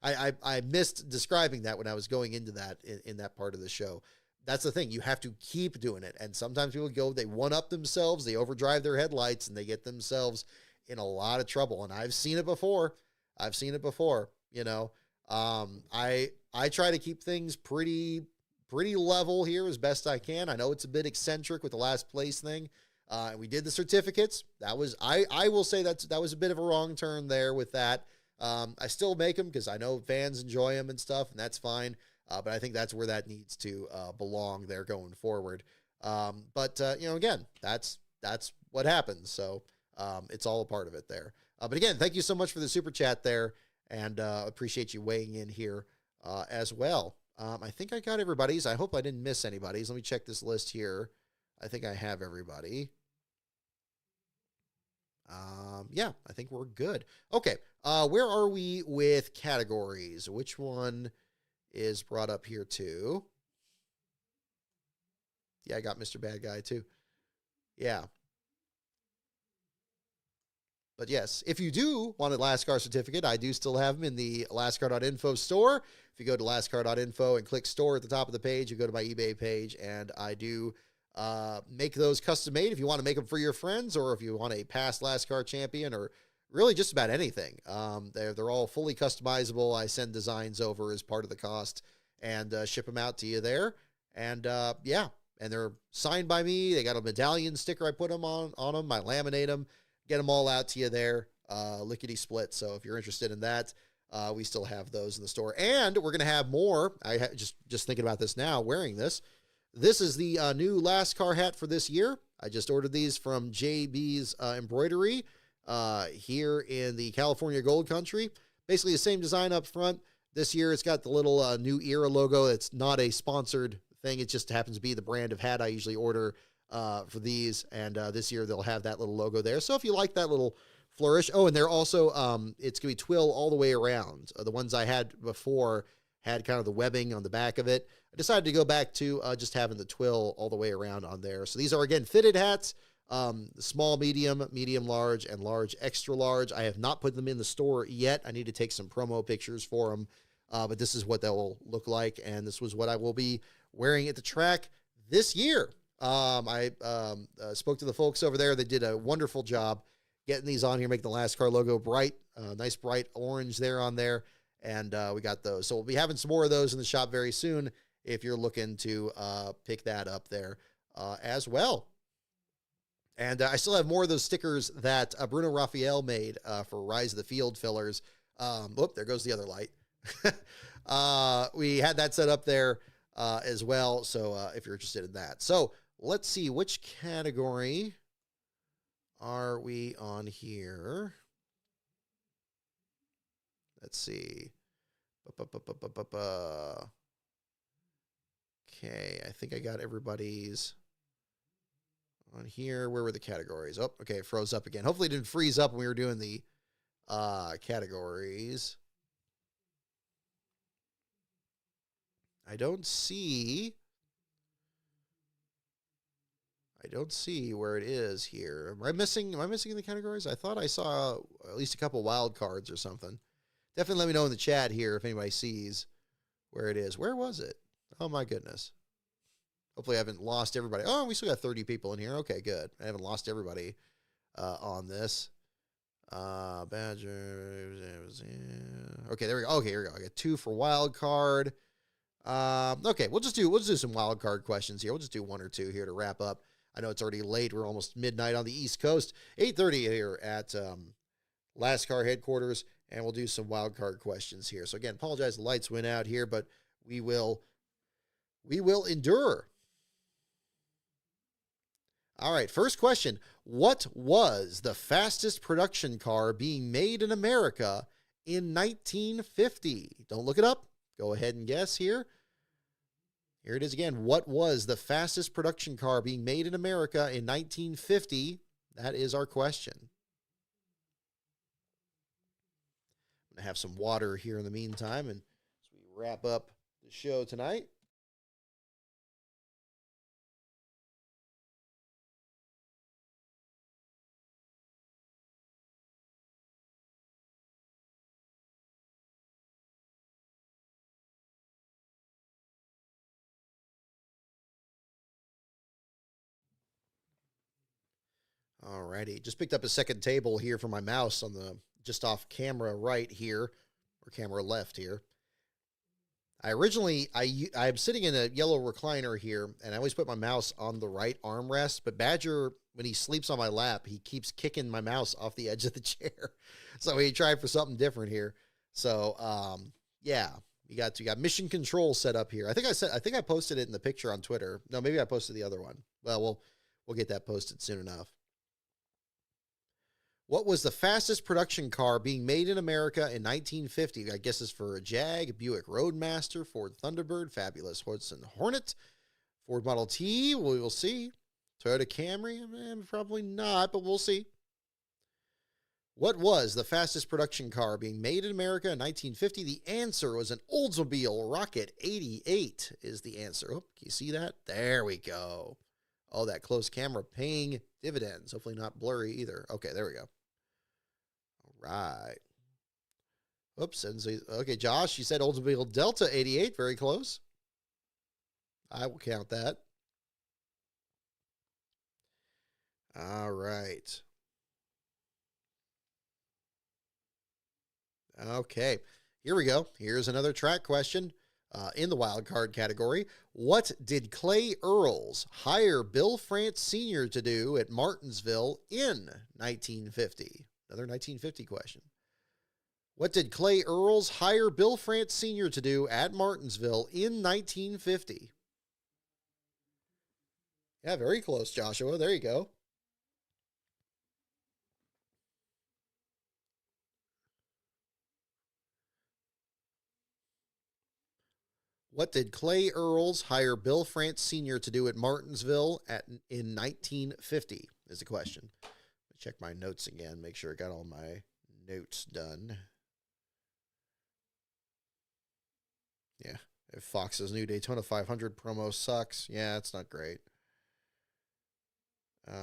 I missed describing that when I was going into that in that part of the show. That's the thing. You have to keep doing it. And sometimes people they one up themselves, they overdrive their headlights, and they get themselves in a lot of trouble. And I've seen it before. I try to keep things pretty level here as best I can. I know it's a bit eccentric with the last place thing. We did the certificates. That was, I will say that was a bit of a wrong turn there with that. I still make them because I know fans enjoy them and stuff, and that's fine. But I think that's where that needs to belong there going forward. Again, that's what happens. So it's all a part of it there. But again, thank you so much for the super chat there, and appreciate you weighing in here as well. I think I got everybody's. I hope I didn't miss anybody's. Let me check this list here. I think I have everybody. Yeah, I think we're good. Okay, where are we with categories? Which one is brought up here too? Yeah, I got Mr. Bad Guy too. Yeah. But yes, if you do want a LastCar certificate, I do still have them in the lastcar.info store. If you go to lastcar.info and click store at the top of the page, you go to my eBay page, and I do make those custom made if you want to make them for your friends, or if you want a past LastCar champion, or really just about anything. They're all fully customizable. I send designs over as part of the cost and ship them out to you there. And yeah, and they're signed by me. They got a medallion sticker I put them on them. I laminate them, get them all out to you there, lickety split. So if you're interested in that, we still have those in the store, and we're gonna have more. Just thinking about this now, wearing this. This is the new LastCar hat for this year. I just ordered these from JB's Embroidery here in the California Gold Country. Basically the same design up front. This year it's got the little New Era logo. It's not a sponsored thing. It just happens to be the brand of hat I usually order for these. And this year they'll have that little logo there. So if you like that little flourish. Oh, and they're also, it's going to be twill all the way around. The ones I had before had kind of the webbing on the back of it. I decided to go back to just having the twill all the way around on there. So these are, again, fitted hats, small, medium, medium, large, and large, extra large. I have not put them in the store yet. I need to take some promo pictures for them. But this is what they will look like. And this was what I will be wearing at the track this year. I spoke to the folks over there. They did a wonderful job getting these on here, making the LastCar logo bright, nice bright orange there on there. And we got those. So we'll be having some more of those in the shop very soon if you're looking to pick that up there as well. And I still have more of those stickers that Bruno Raphael made for Rise of the Field fillers. Whoop, there goes the other light. We had that set up there as well. So if you're interested in that. So let's see, which category are we on here? Let's see. Okay, I think I got everybody's on here. Where were the categories? Oh, okay, it froze up again. Hopefully it didn't freeze up when we were doing the categories. I don't see where it is here. Am I missing the categories? I thought I saw at least a couple wild cards or something. Definitely let me know in the chat here if anybody sees where it is. Where was it? Oh my goodness. Hopefully I haven't lost everybody. Oh, we still got 30 people in here. Okay, good. I haven't lost everybody on this. Badger. Okay, there we go. Okay, here we go. I got 2 for wild card. Okay, we'll just do some wild card questions here. We'll just do 1 or 2 here to wrap up. I know it's already late. We're almost midnight on the East Coast. 8:30 here at LastCar headquarters, and we'll do some wild card questions here. So again, apologize the lights went out here, but we will endure. All right, first question. What was the fastest production car being made in America in 1950? Don't look it up. Go ahead and guess here. Here it is again. What was the fastest production car being made in America in 1950? That is our question. I'm going to have some water here in the meantime, and as we wrap up the show tonight. Alrighty, just picked up a second table here for my mouse on the just off camera right here, or camera left here. I'm sitting in a yellow recliner here, and I always put my mouse on the right armrest, but Badger, when he sleeps on my lap, he keeps kicking my mouse off the edge of the chair. So we tried for something different here. So, yeah, you got mission control set up here. I think I posted it in the picture on Twitter. No, maybe I posted the other one. Well, we'll get that posted soon enough. What was the fastest production car being made in America in 1950? I guess it's for a Jag, Buick Roadmaster, Ford Thunderbird, Fabulous Hudson Hornet, Ford Model T, we will see. Toyota Camry, probably not, but we'll see. What was the fastest production car being made in America in 1950? The answer was an Oldsmobile Rocket 88 is the answer. Oh, can you see that? There we go. Oh, that close camera paying dividends. Hopefully not blurry either. Okay, there we go. Right. Oops. And so, okay, Josh, you said Oldsmobile Delta 88. Very close. I will count that. All right. Okay. Here we go. Here's another track question in the wild card category. What did Clay Earls hire Bill France Sr. to do at Martinsville in 1950? Another 1950 question. What did Clay Earls hire Bill France Sr. to do at Martinsville in 1950? Yeah, very close, Joshua. There you go. What did Clay Earls hire Bill France Sr. to do at Martinsville in 1950 is the question. Check my notes again, make sure I got all my notes done. Yeah, if Fox's new Daytona 500 promo sucks, yeah, it's not great. Yep,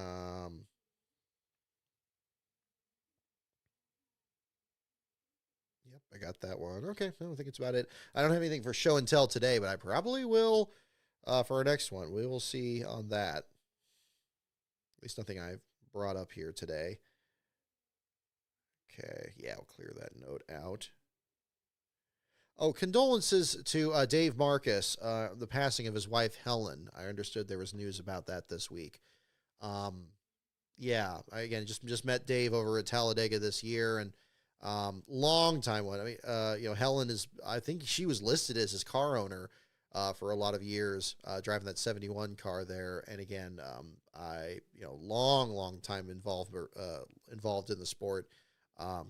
I got that one. Okay, I don't think it's about it. I don't have anything for show and tell today, but I probably will for our next one. We will see on that. At least nothing I've brought up here today. Okay, yeah, I'll clear that note out. Oh, condolences to Dave Marcus, the passing of his wife, Helen. I understood there was news about that this week. Yeah, I just met Dave over at Talladega this year, and long time one. I mean, Helen is, I think she was listed as his car owner for a lot of years, driving that 71 car there. And again, long time involved in the sport.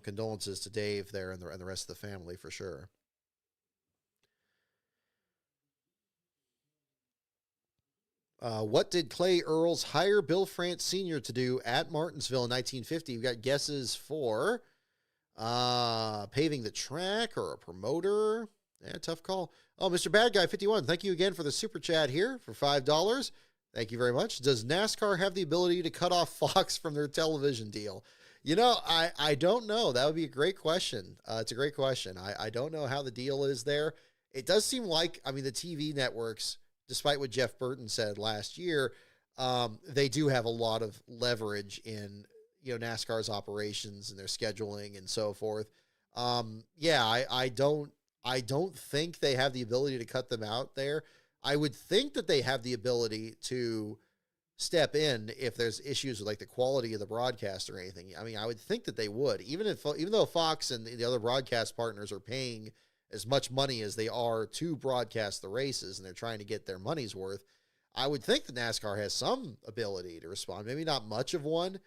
Condolences to Dave there and the rest of the family for sure. What did Clay Earls hire Bill France Sr. to do at Martinsville in 1950? We've got guesses for paving the track or a promoter. Yeah, tough call. Oh, Mr. Bad Guy 51, thank you again for the super chat here for $5. Thank you very much. Does NASCAR have the ability to cut off Fox from their television deal? You know, I don't know. That would be a great question. It's a great question. I don't know how the deal is there. It does seem like, I mean, the TV networks, despite what Jeff Burton said last year, they do have a lot of leverage in, NASCAR's operations and their scheduling and so forth. I don't think they have the ability to cut them out there. I would think that they have the ability to step in if there's issues with like the quality of the broadcast or anything. I mean, I would think that they would, even though Fox and the other broadcast partners are paying as much money as they are to broadcast the races and they're trying to get their money's worth. I would think that NASCAR has some ability to respond, maybe not much of one.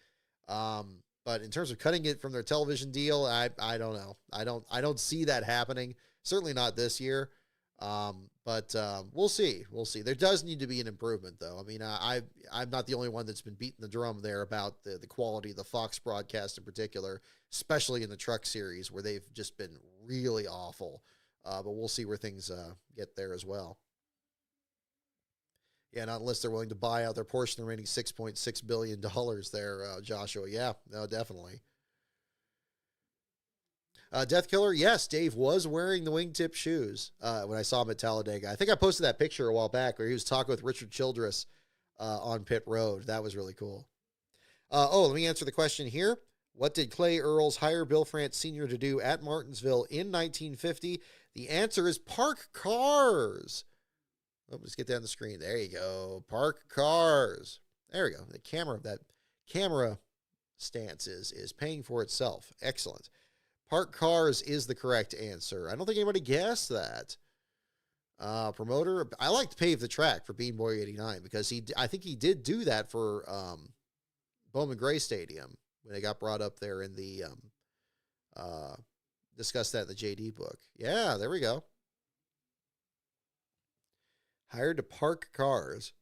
But in terms of cutting it from their television deal, I don't know. I don't see that happening. Certainly not this year. But we'll see. We'll see. There does need to be an improvement, though. I mean, I'm not the only one that's been beating the drum there about the quality of the Fox broadcast in particular, especially in the Truck Series where they've just been really awful. But we'll see where things get there as well. Yeah, not unless they're willing to buy out their portion of the remaining $6.6 billion there, Joshua. Yeah, no, definitely. Death Killer, yes, Dave was wearing the wingtip shoes when I saw him at Talladega. I think I posted that picture a while back where he was talking with Richard Childress on pit road. That was really cool. Let me answer the question here. What did Clay Earls hire Bill France Sr. to do at Martinsville in 1950? The answer is park cars. Let's get that on the screen. There you go. Park cars. There we go. That camera stance is paying for itself. Excellent. Park cars is the correct answer. I don't think anybody guessed that. Promoter, I like to pave the track for Bean Boy 89 because I think he did do that for Bowman Gray Stadium when they got brought up there in the discussed that in the JD book. Yeah, there we go. Hired to park cars.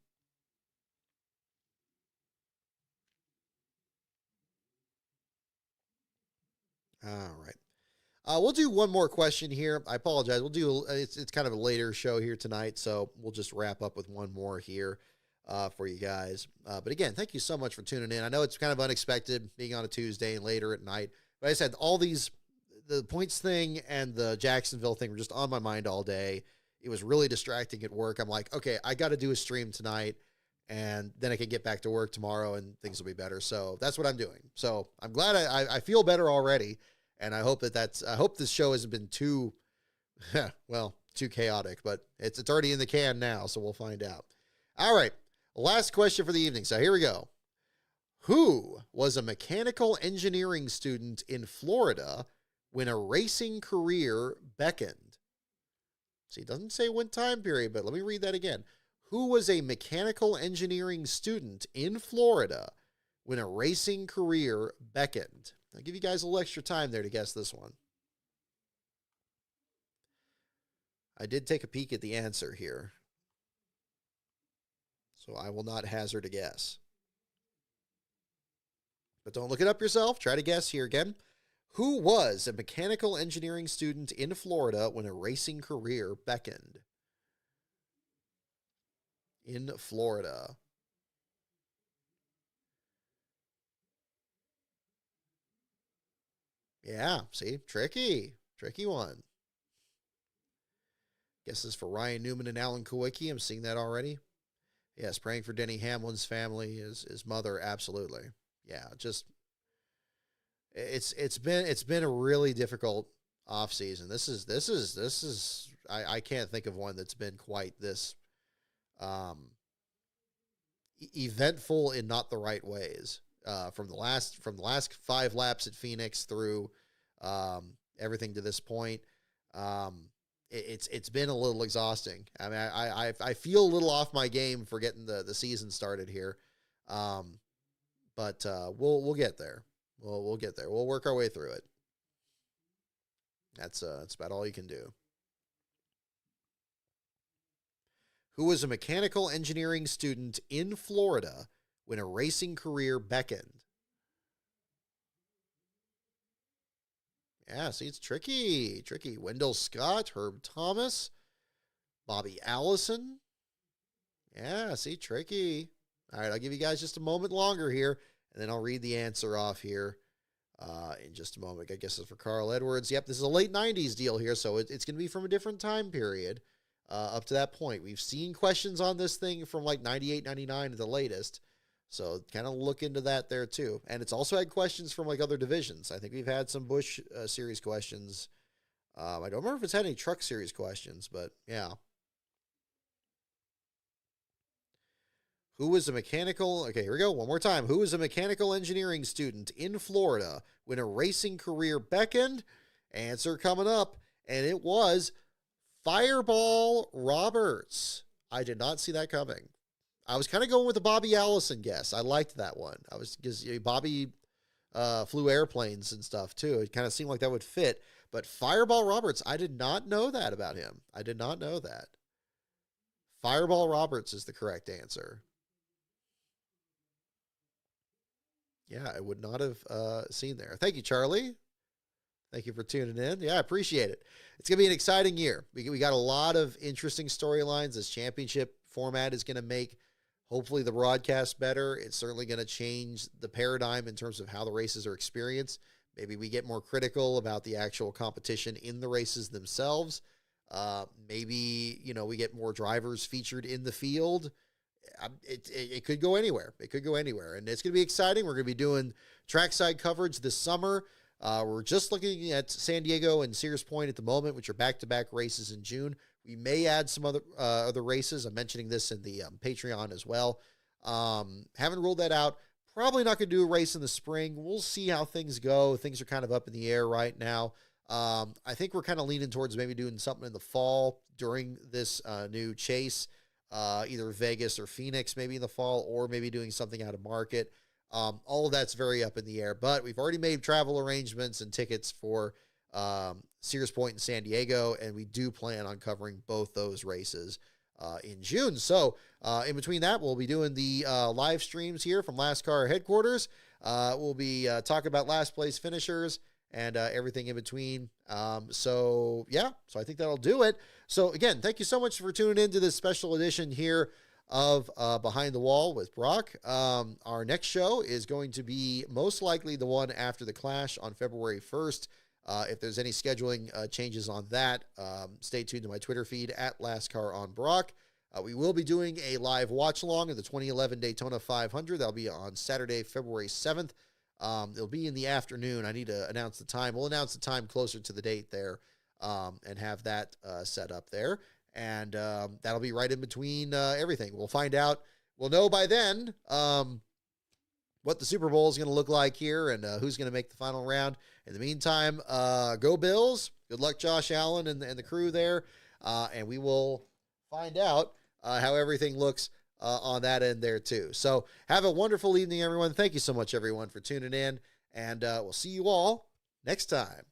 All right. We'll do one more question here. I apologize. We'll do it's kind of a later show here tonight, so we'll just wrap up with one more here for you guys. But again, thank you so much for tuning in. I know it's kind of unexpected being on a Tuesday and later at night, But I said all these, the points thing and the Jacksonville thing were just on my mind all day. It was really distracting at work. I'm like, okay, I got to do a stream tonight, and then I can get back to work tomorrow and things will be better. So that's what I'm doing. So I'm glad I feel better already. And I hope I hope this show hasn't been too, well, too chaotic, but it's already in the can now. So we'll find out. All right. Last question for the evening. So here we go. Who was a mechanical engineering student in Florida when a racing career beckoned? See, it doesn't say what time period, but let me read that again. Who was a mechanical engineering student in Florida when a racing career beckoned? I'll give you guys a little extra time there to guess this one. I did take a peek at the answer here, so I will not hazard a guess. But don't look it up yourself. Try to guess here again. Who was a mechanical engineering student in Florida when a racing career beckoned? In Florida. Yeah, see? Tricky one. Guesses for Ryan Newman and Alan Kowicki. I'm seeing that already. Yes, praying for Denny Hamlin's family, his mother, absolutely. Yeah, just it's been a really difficult off season. This is I can't think of one that's been quite this eventful in not the right ways. From the last 5 laps at Phoenix through everything to this point. It's been a little exhausting. I mean, I feel a little off my game for getting the season started here. But we'll get there. We'll get there. We'll work our way through it. That's about all you can do. Who was a mechanical engineering student in Florida when a racing career beckoned? Yeah, see, it's tricky. Wendell Scott, Herb Thomas, Bobby Allison. Yeah, see, tricky. All right, I'll give you guys just a moment longer here, and then I'll read the answer off here in just a moment. I guess it's for Carl Edwards. Yep, this is a late 90s deal here, so it's going to be from a different time period up to that point. We've seen questions on this thing from like 98, 99 at the latest, so kind of look into that there too. And it's also had questions from like other divisions. I think we've had some Busch Series questions. I don't remember if it's had any Truck Series questions, but yeah. Who was a mechanical, okay, here we go, one more time. Who was a mechanical engineering student in Florida when a racing career beckoned? Answer coming up, and it was Fireball Roberts. I did not see that coming. I was kind of going with the Bobby Allison guess. I liked that one. Because Bobby flew airplanes and stuff too. It kind of seemed like that would fit. But Fireball Roberts, I did not know that about him. I did not know that. Fireball Roberts is the correct answer. Yeah, I would not have seen there. Thank you, Charlie. Thank you for tuning in. Yeah, I appreciate it. It's going to be an exciting year. We got a lot of interesting storylines. This championship format is going to make, hopefully, the broadcast better. It's certainly going to change the paradigm in terms of how the races are experienced. Maybe we get more critical about the actual competition in the races themselves. Maybe, we get more drivers featured in the field. It could go anywhere. It could go anywhere. And it's going to be exciting. We're going to be doing trackside coverage this summer. We're just looking at San Diego and Sears Point at the moment, which are back-to-back races in June. We may add some other races. I'm mentioning this in the Patreon as well. Haven't ruled that out. Probably not going to do a race in the spring. We'll see how things go. Things are kind of up in the air right now. I think we're kind of leaning towards maybe doing something in the fall during this new chase. Either Vegas or Phoenix maybe in the fall, or maybe doing something out of market. All of that's very up in the air, but we've already made travel arrangements and tickets for Sears Point and San Diego, and we do plan on covering both those races in June. So in between that, we'll be doing the live streams here from Last Car headquarters. We'll be talking about last place finishers and everything in between. So I think that'll do it. So again, thank you so much for tuning into this special edition here of Behind the Wall with Brock. Our next show is going to be most likely the one after the Clash on February 1st. If there's any scheduling changes on that, stay tuned to my Twitter feed at LastCarOnBrock. We will be doing a live watch-along of the 2011 Daytona 500. That'll be on Saturday, February 7th. It'll be in the afternoon. I need to announce the time. We'll announce the time closer to the date there and have that set up there. And that'll be right in between everything. We'll find out. We'll know by then what the Super Bowl is going to look like here and who's going to make the final round. In the meantime, go Bills. Good luck, Josh Allen and the crew there. And we will find out how everything looks on that end there, too. So have a wonderful evening, everyone. Thank you so much, everyone, for tuning in. And we'll see you all next time.